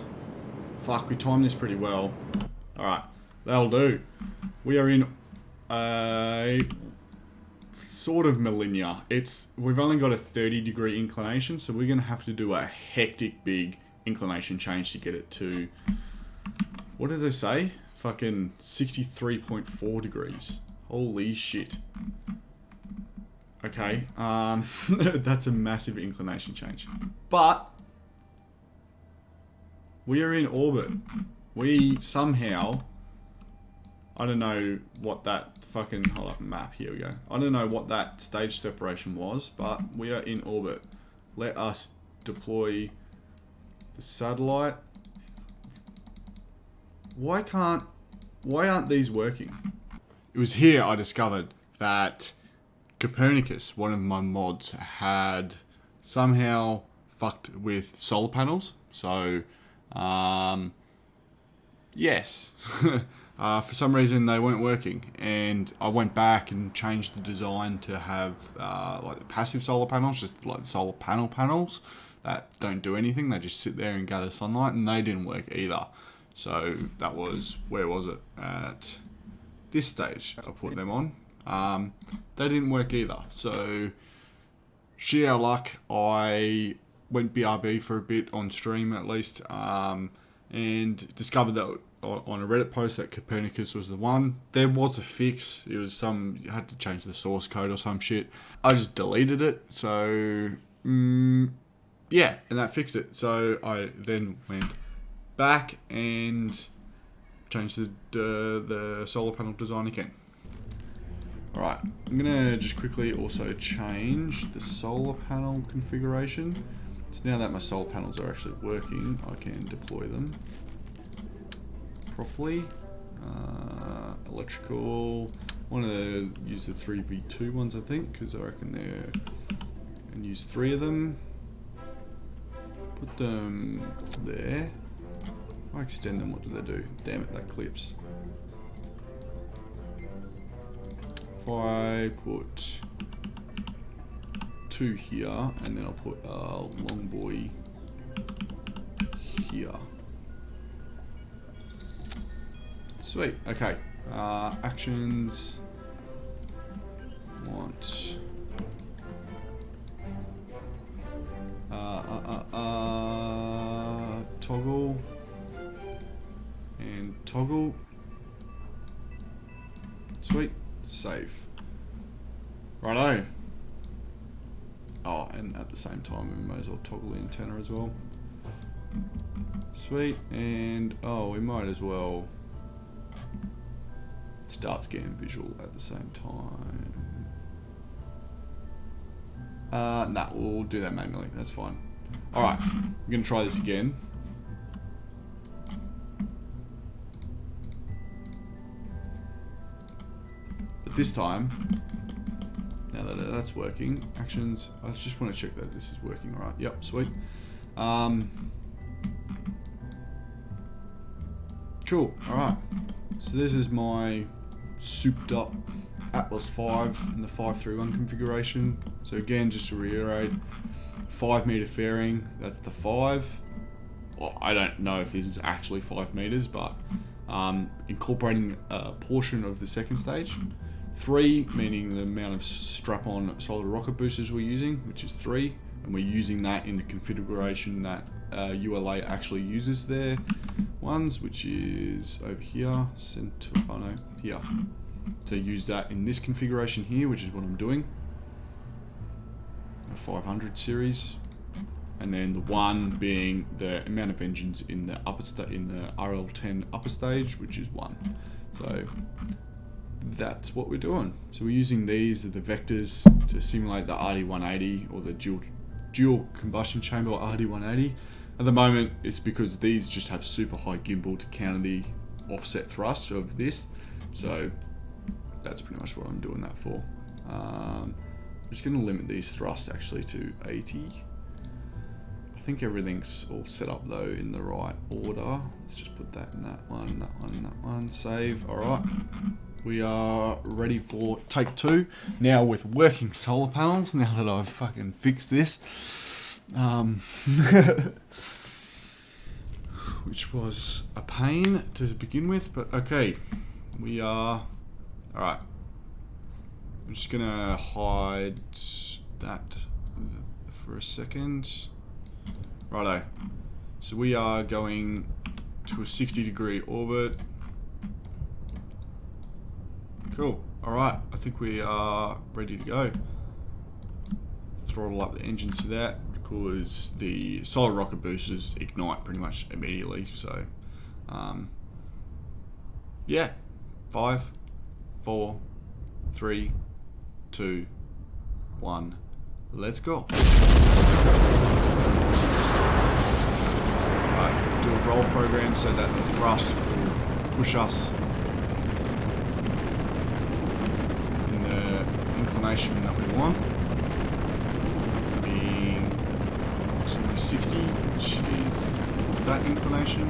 Fuck, we timed this pretty well. Alright, that'll do. We are in a sort of Molniya. We've only got a 30-degree inclination, so we're going to have to do a hectic big inclination change to get it to, what did they say? Fucking 63.4 degrees. Holy shit. Okay, that's a massive inclination change. But we are in orbit. We somehow, I don't know what that fucking, hold up, map, here we go. I don't know what that stage separation was, but we are in orbit. Let us deploy the satellite. Why aren't these working? It was here I discovered that Copernicus, one of my mods, had somehow fucked with solar panels. So, yes, for some reason they weren't working, and I went back and changed the design to have like the passive solar panels, just like the solar panels that don't do anything. They just sit there and gather sunlight, and they didn't work either. So that was, where was it? At this stage, I put them on. They didn't work either. So, shit out of luck, I went BRB for a bit on stream at least, and discovered that on a Reddit post that Copernicus was the one. There was a fix. It was you had to change the source code or some shit. I just deleted it. So, yeah, and that fixed it. So I then went back and changed the solar panel design again. Alright, I'm gonna just quickly also change the solar panel configuration. So now that my solar panels are actually working, I can deploy them properly. Electrical, I want to use the 3v2 ones, I think, because I reckon they're, and use 3 of them. Put them there. If I extend them, what do they do? Damn it, that clips. If I put 2 here, and then I'll put a long boy here. Sweet, okay. Actions. Want. Toggle. And toggle. Sweet. Save. Righto. Oh, and at the same time, we might as well toggle the antenna as well. Sweet. And, oh, we might as well start scan visual at the same time. Nah, we'll do that manually. That's fine. Alright, I'm going to try this again. But this time, now that that's working, actions, I just want to check that this is working right. Yep, sweet. Cool, alright. So this is my souped up Atlas 5 in the 531 configuration. So again, just to reiterate, 5 meter fairing, that's the 5. well, I don't know if this is actually 5 meters, but incorporating a portion of the second stage. 3, meaning the amount of strap-on solid rocket boosters we're using, which is 3, and we're using that in the configuration that ULA actually uses their ones, which is over here, here. So use that in this configuration here, which is what I'm doing. A 500 series, and then the 1 being the amount of engines in the RL10 upper stage, which is 1. So that's what we're doing. So we're using these as the vectors to simulate the RD180 or the dual combustion chamber RD180. At the moment, it's because these just have super high gimbal to counter the offset thrust of this. So that's pretty much what I'm doing that for. I'm just going to limit these thrusts actually to 80. I think everything's all set up though in the right order. Let's just put that in that one, that one, that one. Save. All right. We are ready for take 2 now with working solar panels. Now that I've fucking fixed this, which was a pain to begin with, but okay, we are all right. I'm just gonna hide that for a second. Righto. So we are going to a 60-degree orbit. Cool. Alright, I think we are ready to go. Throttle up the engines to that because the solid rocket boosters ignite pretty much immediately. So, yeah. 5, 4, 3, 2, 1. Let's go. Alright, do a roll program so that the thrust will push us inclination that we want, being approximately 60, which is that inclination.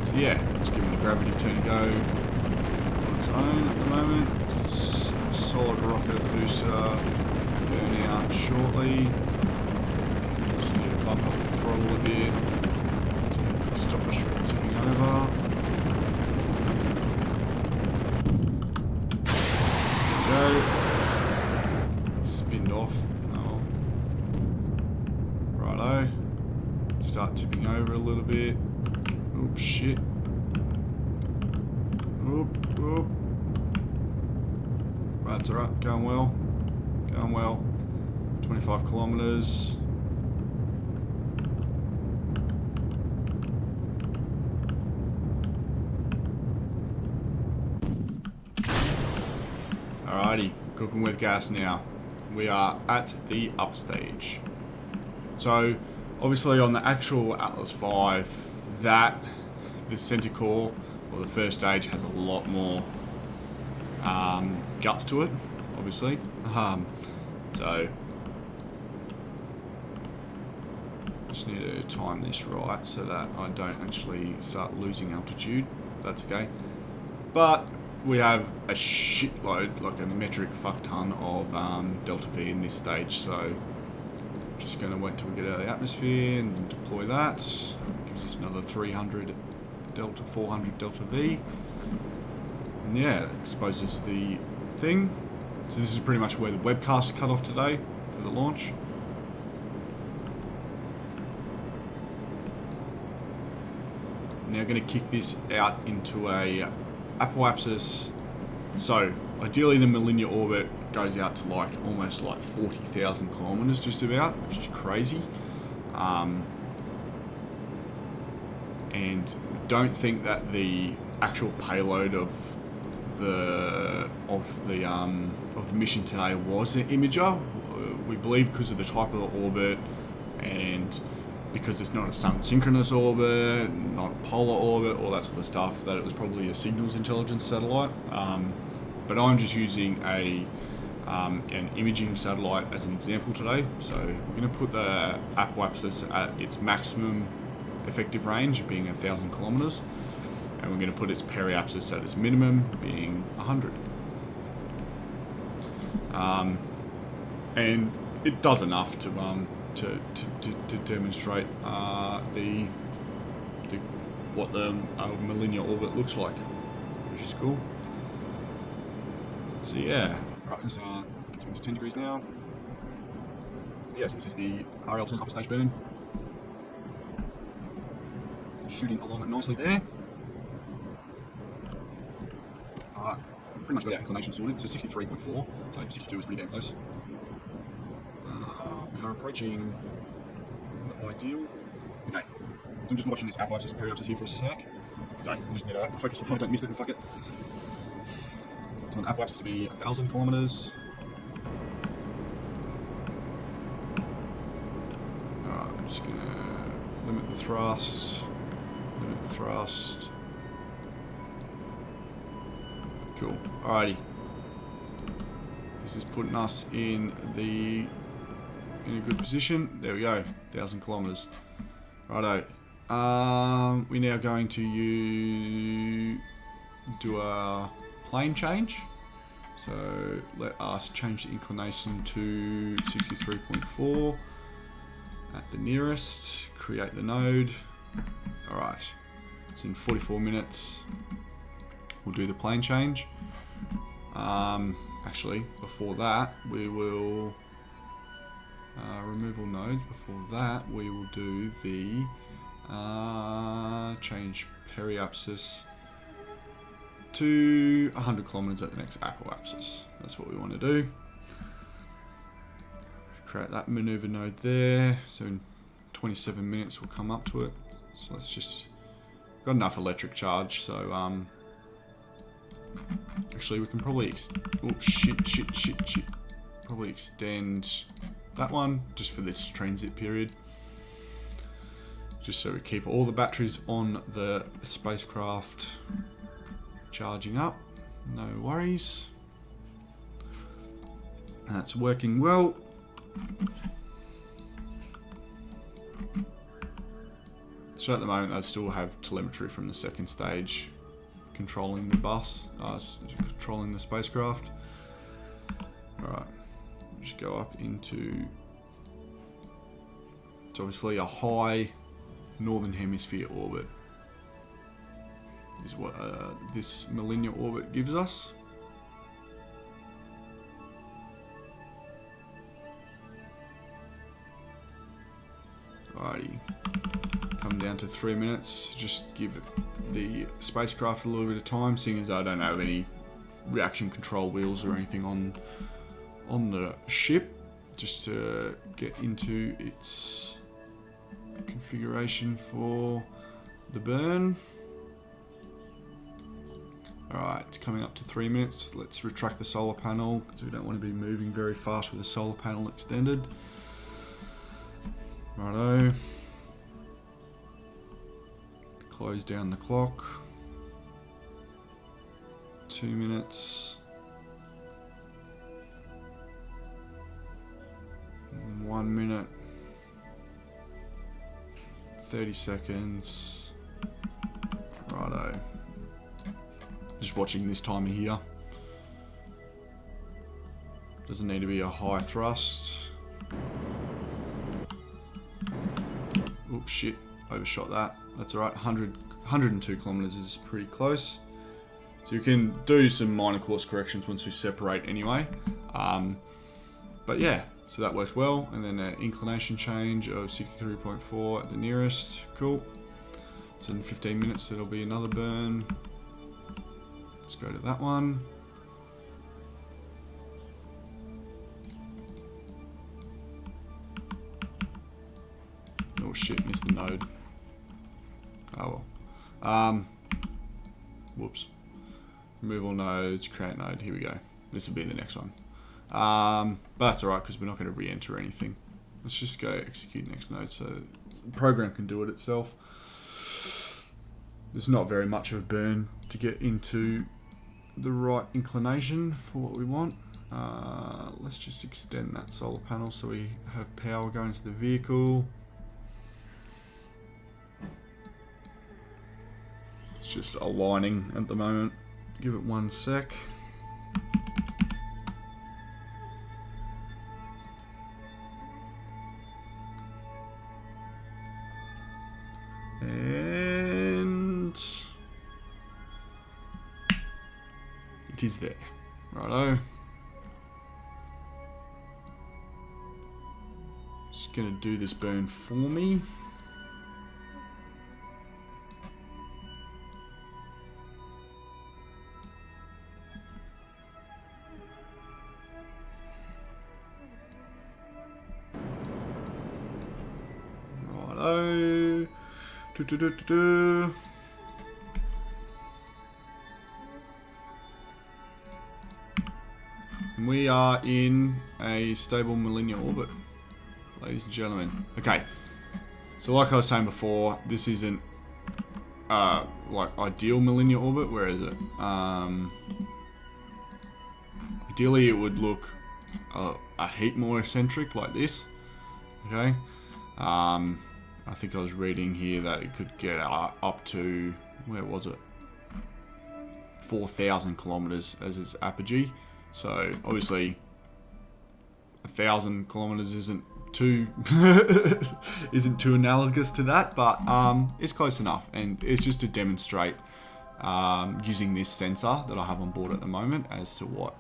So yeah, it's giving the gravity turn to go on its own at the moment. Solid rocket booster burn out shortly. Just need to bump up the throttle a bit to stop us from tipping over. Spinned off. Oh. Righto. Start tipping over a little bit. Oops, shit. Oop, oop. Right, it's alright. Going well. Going well. 25 kilometers. Alrighty, cooking with gas now. We are at the upper stage. So, obviously on the actual Atlas V, the center core, or the first stage, has a lot more guts to it, obviously. So, just need to time this right so that I don't actually start losing altitude. That's okay. But we have a shitload, like a metric fuck ton of delta V in this stage, so just going to wait till we get out of the atmosphere and deploy that. Gives us another 300 delta, 400 delta V. And yeah, that exposes the thing. So this is pretty much where the webcast cut off today for the launch. Now going to kick this out into a Apoapsis. So ideally the Molniya orbit goes out to like almost like 40,000 kilometers just about, which is crazy. And don't think that the actual payload of the mission today was an imager. We believe because of the type of the orbit and because it's not a sun-synchronous orbit, not a polar orbit, all that sort of stuff, that it was probably a signals intelligence satellite. But I'm just using an imaging satellite as an example today. So we're going to put the Apoapsis at its maximum effective range, being 1,000 kilometers, and we're going to put its periapsis at its minimum, being 100. And it does enough to to demonstrate what the Molniya orbit looks like, which is cool. So yeah, right, it's into 10 degrees now. Yes, this is the RL-10 upper stage burn. Shooting along it nicely there. Pretty much got our inclination sorted, so 63.4, so 62 is pretty damn close. We are approaching the ideal. Okay, so I'm just watching this Apoapsis periopsis here for a sec. I just need to focus so I don't miss it and fuck it. So on the Apoapsis to be 1,000 kilometers. Alright, I'm just gonna limit the thrust. Cool. Alrighty. This is putting us in a good position. There we go. 1,000 kilometers. Righto. We're now going to do a plane change. So let us change the inclination to 63.4 at the nearest. Create the node. Alright. So in 44 minutes we'll do the plane change. Actually, before that we will remove all nodes. Before that we will do the change periapsis to 100 kilometers at the next Apoapsis. That's what we want to do. Create that maneuver node there. So in 27 minutes we'll come up to it. So let's just got enough electric charge. So actually we can probably probably extend that one just for this transit period. Just so we keep all the batteries on the spacecraft charging up. No worries. That's working well. So at the moment, they still have telemetry from the second stage controlling the bus, controlling the spacecraft. Alright, just go up into... It's obviously a high northern hemisphere orbit. Is what this Molniya orbit gives us. Alrighty. Come down to 3 minutes. Just give the spacecraft a little bit of time, seeing as I don't have any reaction control wheels or anything on the ship, just to get into its configuration for the burn. Alright, it's coming up to 3 minutes. Let's retract the solar panel because we don't want to be moving very fast with the solar panel extended. Righto. Close down the clock. 2 minutes. 1 minute. 30 seconds. Righto. Just watching this timer here. Doesn't need to be a high thrust. Oops, shit. Overshot that. That's alright. 102 kilometers is pretty close. So you can do some minor course corrections once we separate anyway. But yeah, so that worked well. And then an inclination change of 63.4 at the nearest. Cool. So in 15 minutes there'll be another burn. Let's go to that one. Oh shit, missed the node. Oh well. Whoops. Remove all nodes, create node, here we go. This will be the next one. But that's alright because we're not going to re-enter anything. Let's just go execute next node so the program can do it itself. There's not very much of a burn to get into the right inclination for what we want. Let's just extend that solar panel so we have power going to the vehicle. It's just aligning at the moment. Give it 1 sec. It is there. Righto. Just gonna do this burn for me. Righto. And we are in a stable Molniya orbit, ladies and gentlemen. Okay, so like I was saying before, this isn't like ideal Molniya orbit. Where is it? Ideally, it would look a heap more eccentric like this. Okay. I think I was reading here that it could get up to, where was it? 4,000 kilometers as its apogee. So obviously 1,000 kilometers isn't too isn't too analogous to that, but it's close enough, and it's just to demonstrate using this sensor that I have on board at the moment as to what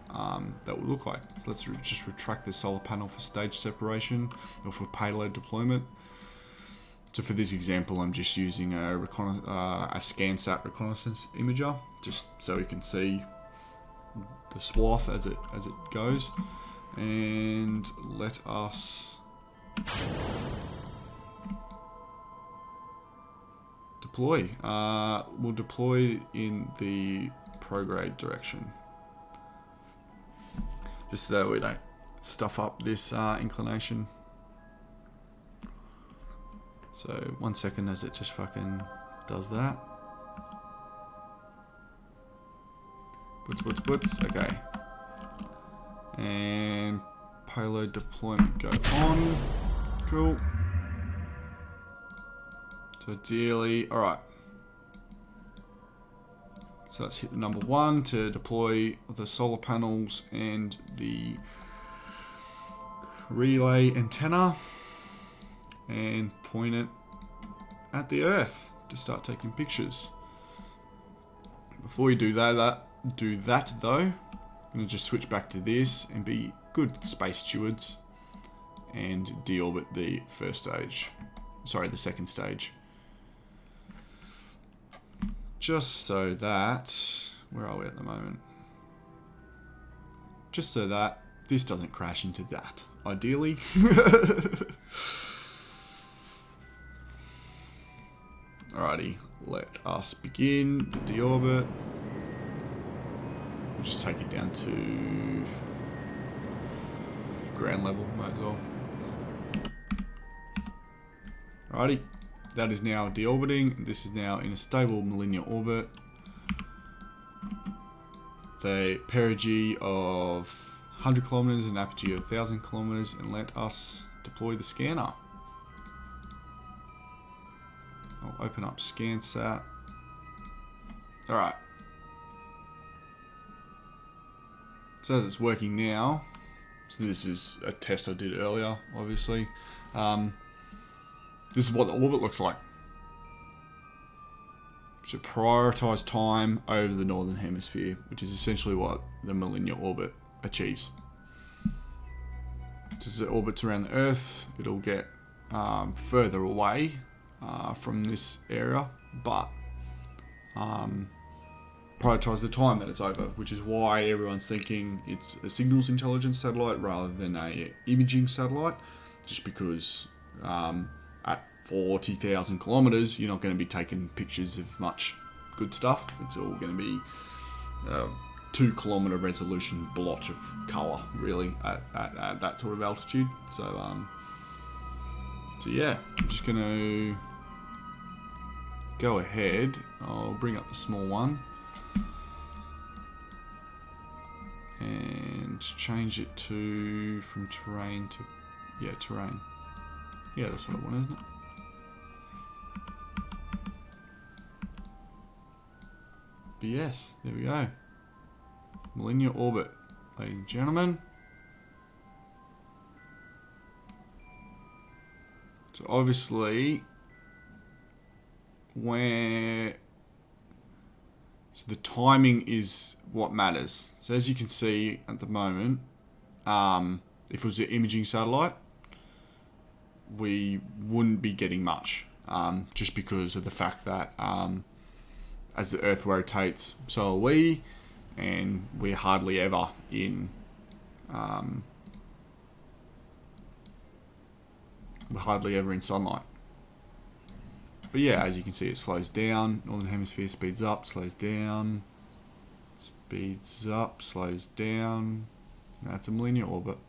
that would look like. So let's just retract the solar panel for stage separation or for payload deployment. So for this example, I'm just using a ScanSat reconnaissance imager, just so we can see the swath as it goes. And let us deploy. We'll deploy in the prograde direction, just so we don't stuff up this inclination. So 1 second as it just fucking does that. Boots. Okay. And payload deployment go on. Cool. So ideally, alright. So let's hit the number 1 to deploy the solar panels and the relay antenna. And point it at the Earth to start taking pictures. Before you do that though, I'm going to just switch back to this and be good space stewards and deorbit the the second stage. Just so that, where are we at the moment? Just so that this doesn't crash into that, ideally. Alrighty, let us begin the deorbit. We'll just take it down to ground level, might as well. Alrighty, that is now deorbiting. This is now in a stable Molniya orbit. The perigee of 100 kilometers and apogee of 1,000 kilometers, and let us deploy the scanner. I'll open up ScanSat. Alright. So as it's working now, so this is a test I did earlier, obviously. This is what the orbit looks like. So prioritize time over the northern hemisphere, which is essentially what the Molniya orbit achieves. As it orbits around the Earth, it'll get further away from this area, but prioritize the time that it's over, which is why everyone's thinking it's a signals intelligence satellite rather than a imaging satellite, just because at 40,000 kilometers you're not going to be taking pictures of much good stuff. It's all going to be 2 kilometer resolution blotch of color, really, at that sort of altitude. So yeah, I'm just going to go ahead. I'll bring up the small one and change it to from terrain to terrain. Yeah, that's what I want, isn't it? But yes, there we go. Molniya orbit, ladies and gentlemen. So obviously, where So the timing is what matters. So as you can see at the moment, if it was an imaging satellite, we wouldn't be getting much, just because of the fact that as the Earth rotates, so are we, and we're hardly ever in sunlight. But yeah, as you can see, it slows down. Northern hemisphere speeds up, slows down, speeds up, slows down. That's a Molniya orbit.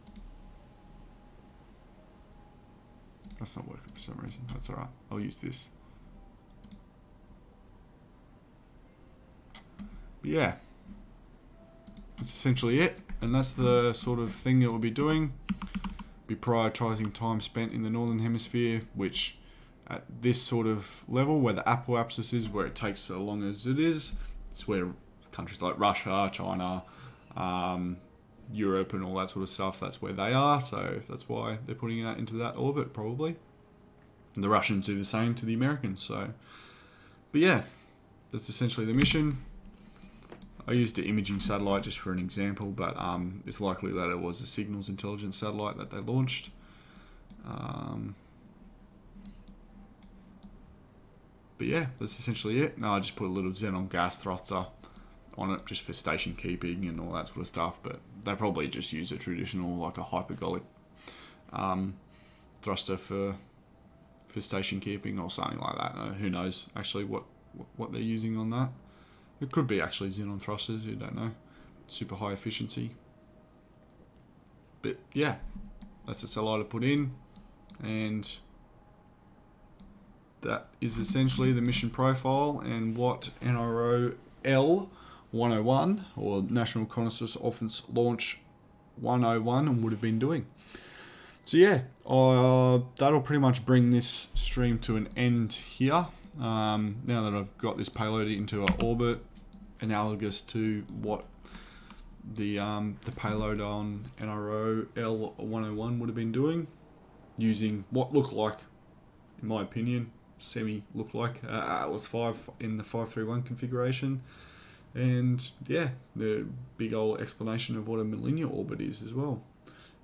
That's not working for some reason. That's alright. I'll use this. But yeah, that's essentially it. And that's the sort of thing that we'll be doing. Be prioritizing time spent in the Northern Hemisphere, which at this sort of level, where the Apoapsis is, where it takes so long as it is, it's where countries like Russia, China, Europe and all that sort of stuff, that's where they are. So that's why they're putting that into that orbit, probably. And the Russians do the same to the Americans. So, but yeah, that's essentially the mission. I used an imaging satellite just for an example, but it's likely that it was a signals intelligence satellite that they launched. But yeah, that's essentially it. No, I just put a little xenon gas thruster on it just for station keeping and all that sort of stuff, but they probably just use a traditional, like a hypergolic thruster for station keeping or something like that. Who knows actually what they're using on that. It could be actually xenon thrusters, you don't know. Super high efficiency. But yeah, that's the satellite to put in, and that is essentially the mission profile and what NROL-101 or National Reconnaissance Offense Launch 101 would have been doing. So yeah, that'll pretty much bring this stream to an end here. Now that I've got this payload into an orbit analogous to what the payload on NROL-101 would have been doing, using what looked like, in my opinion, look like Atlas 5 in the 531 configuration. And yeah, the big old explanation of what a Molniya orbit is as well.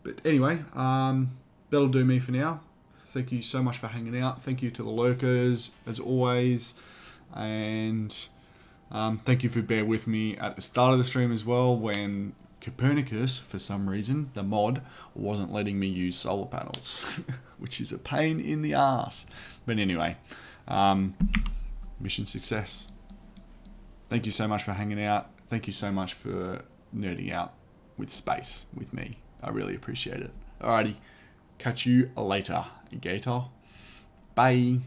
But anyway, that'll do me for now. Thank you so much for hanging out. Thank you to the lurkers, as always. And thank you for bearing with me at the start of the stream as well, when Copernicus, for some reason, the mod, wasn't letting me use solar panels, which is a pain in the ass. But anyway, mission success. Thank you so much for hanging out. Thank you so much for nerding out with space with me. I really appreciate it. Alrighty, catch you later, Gator. Bye.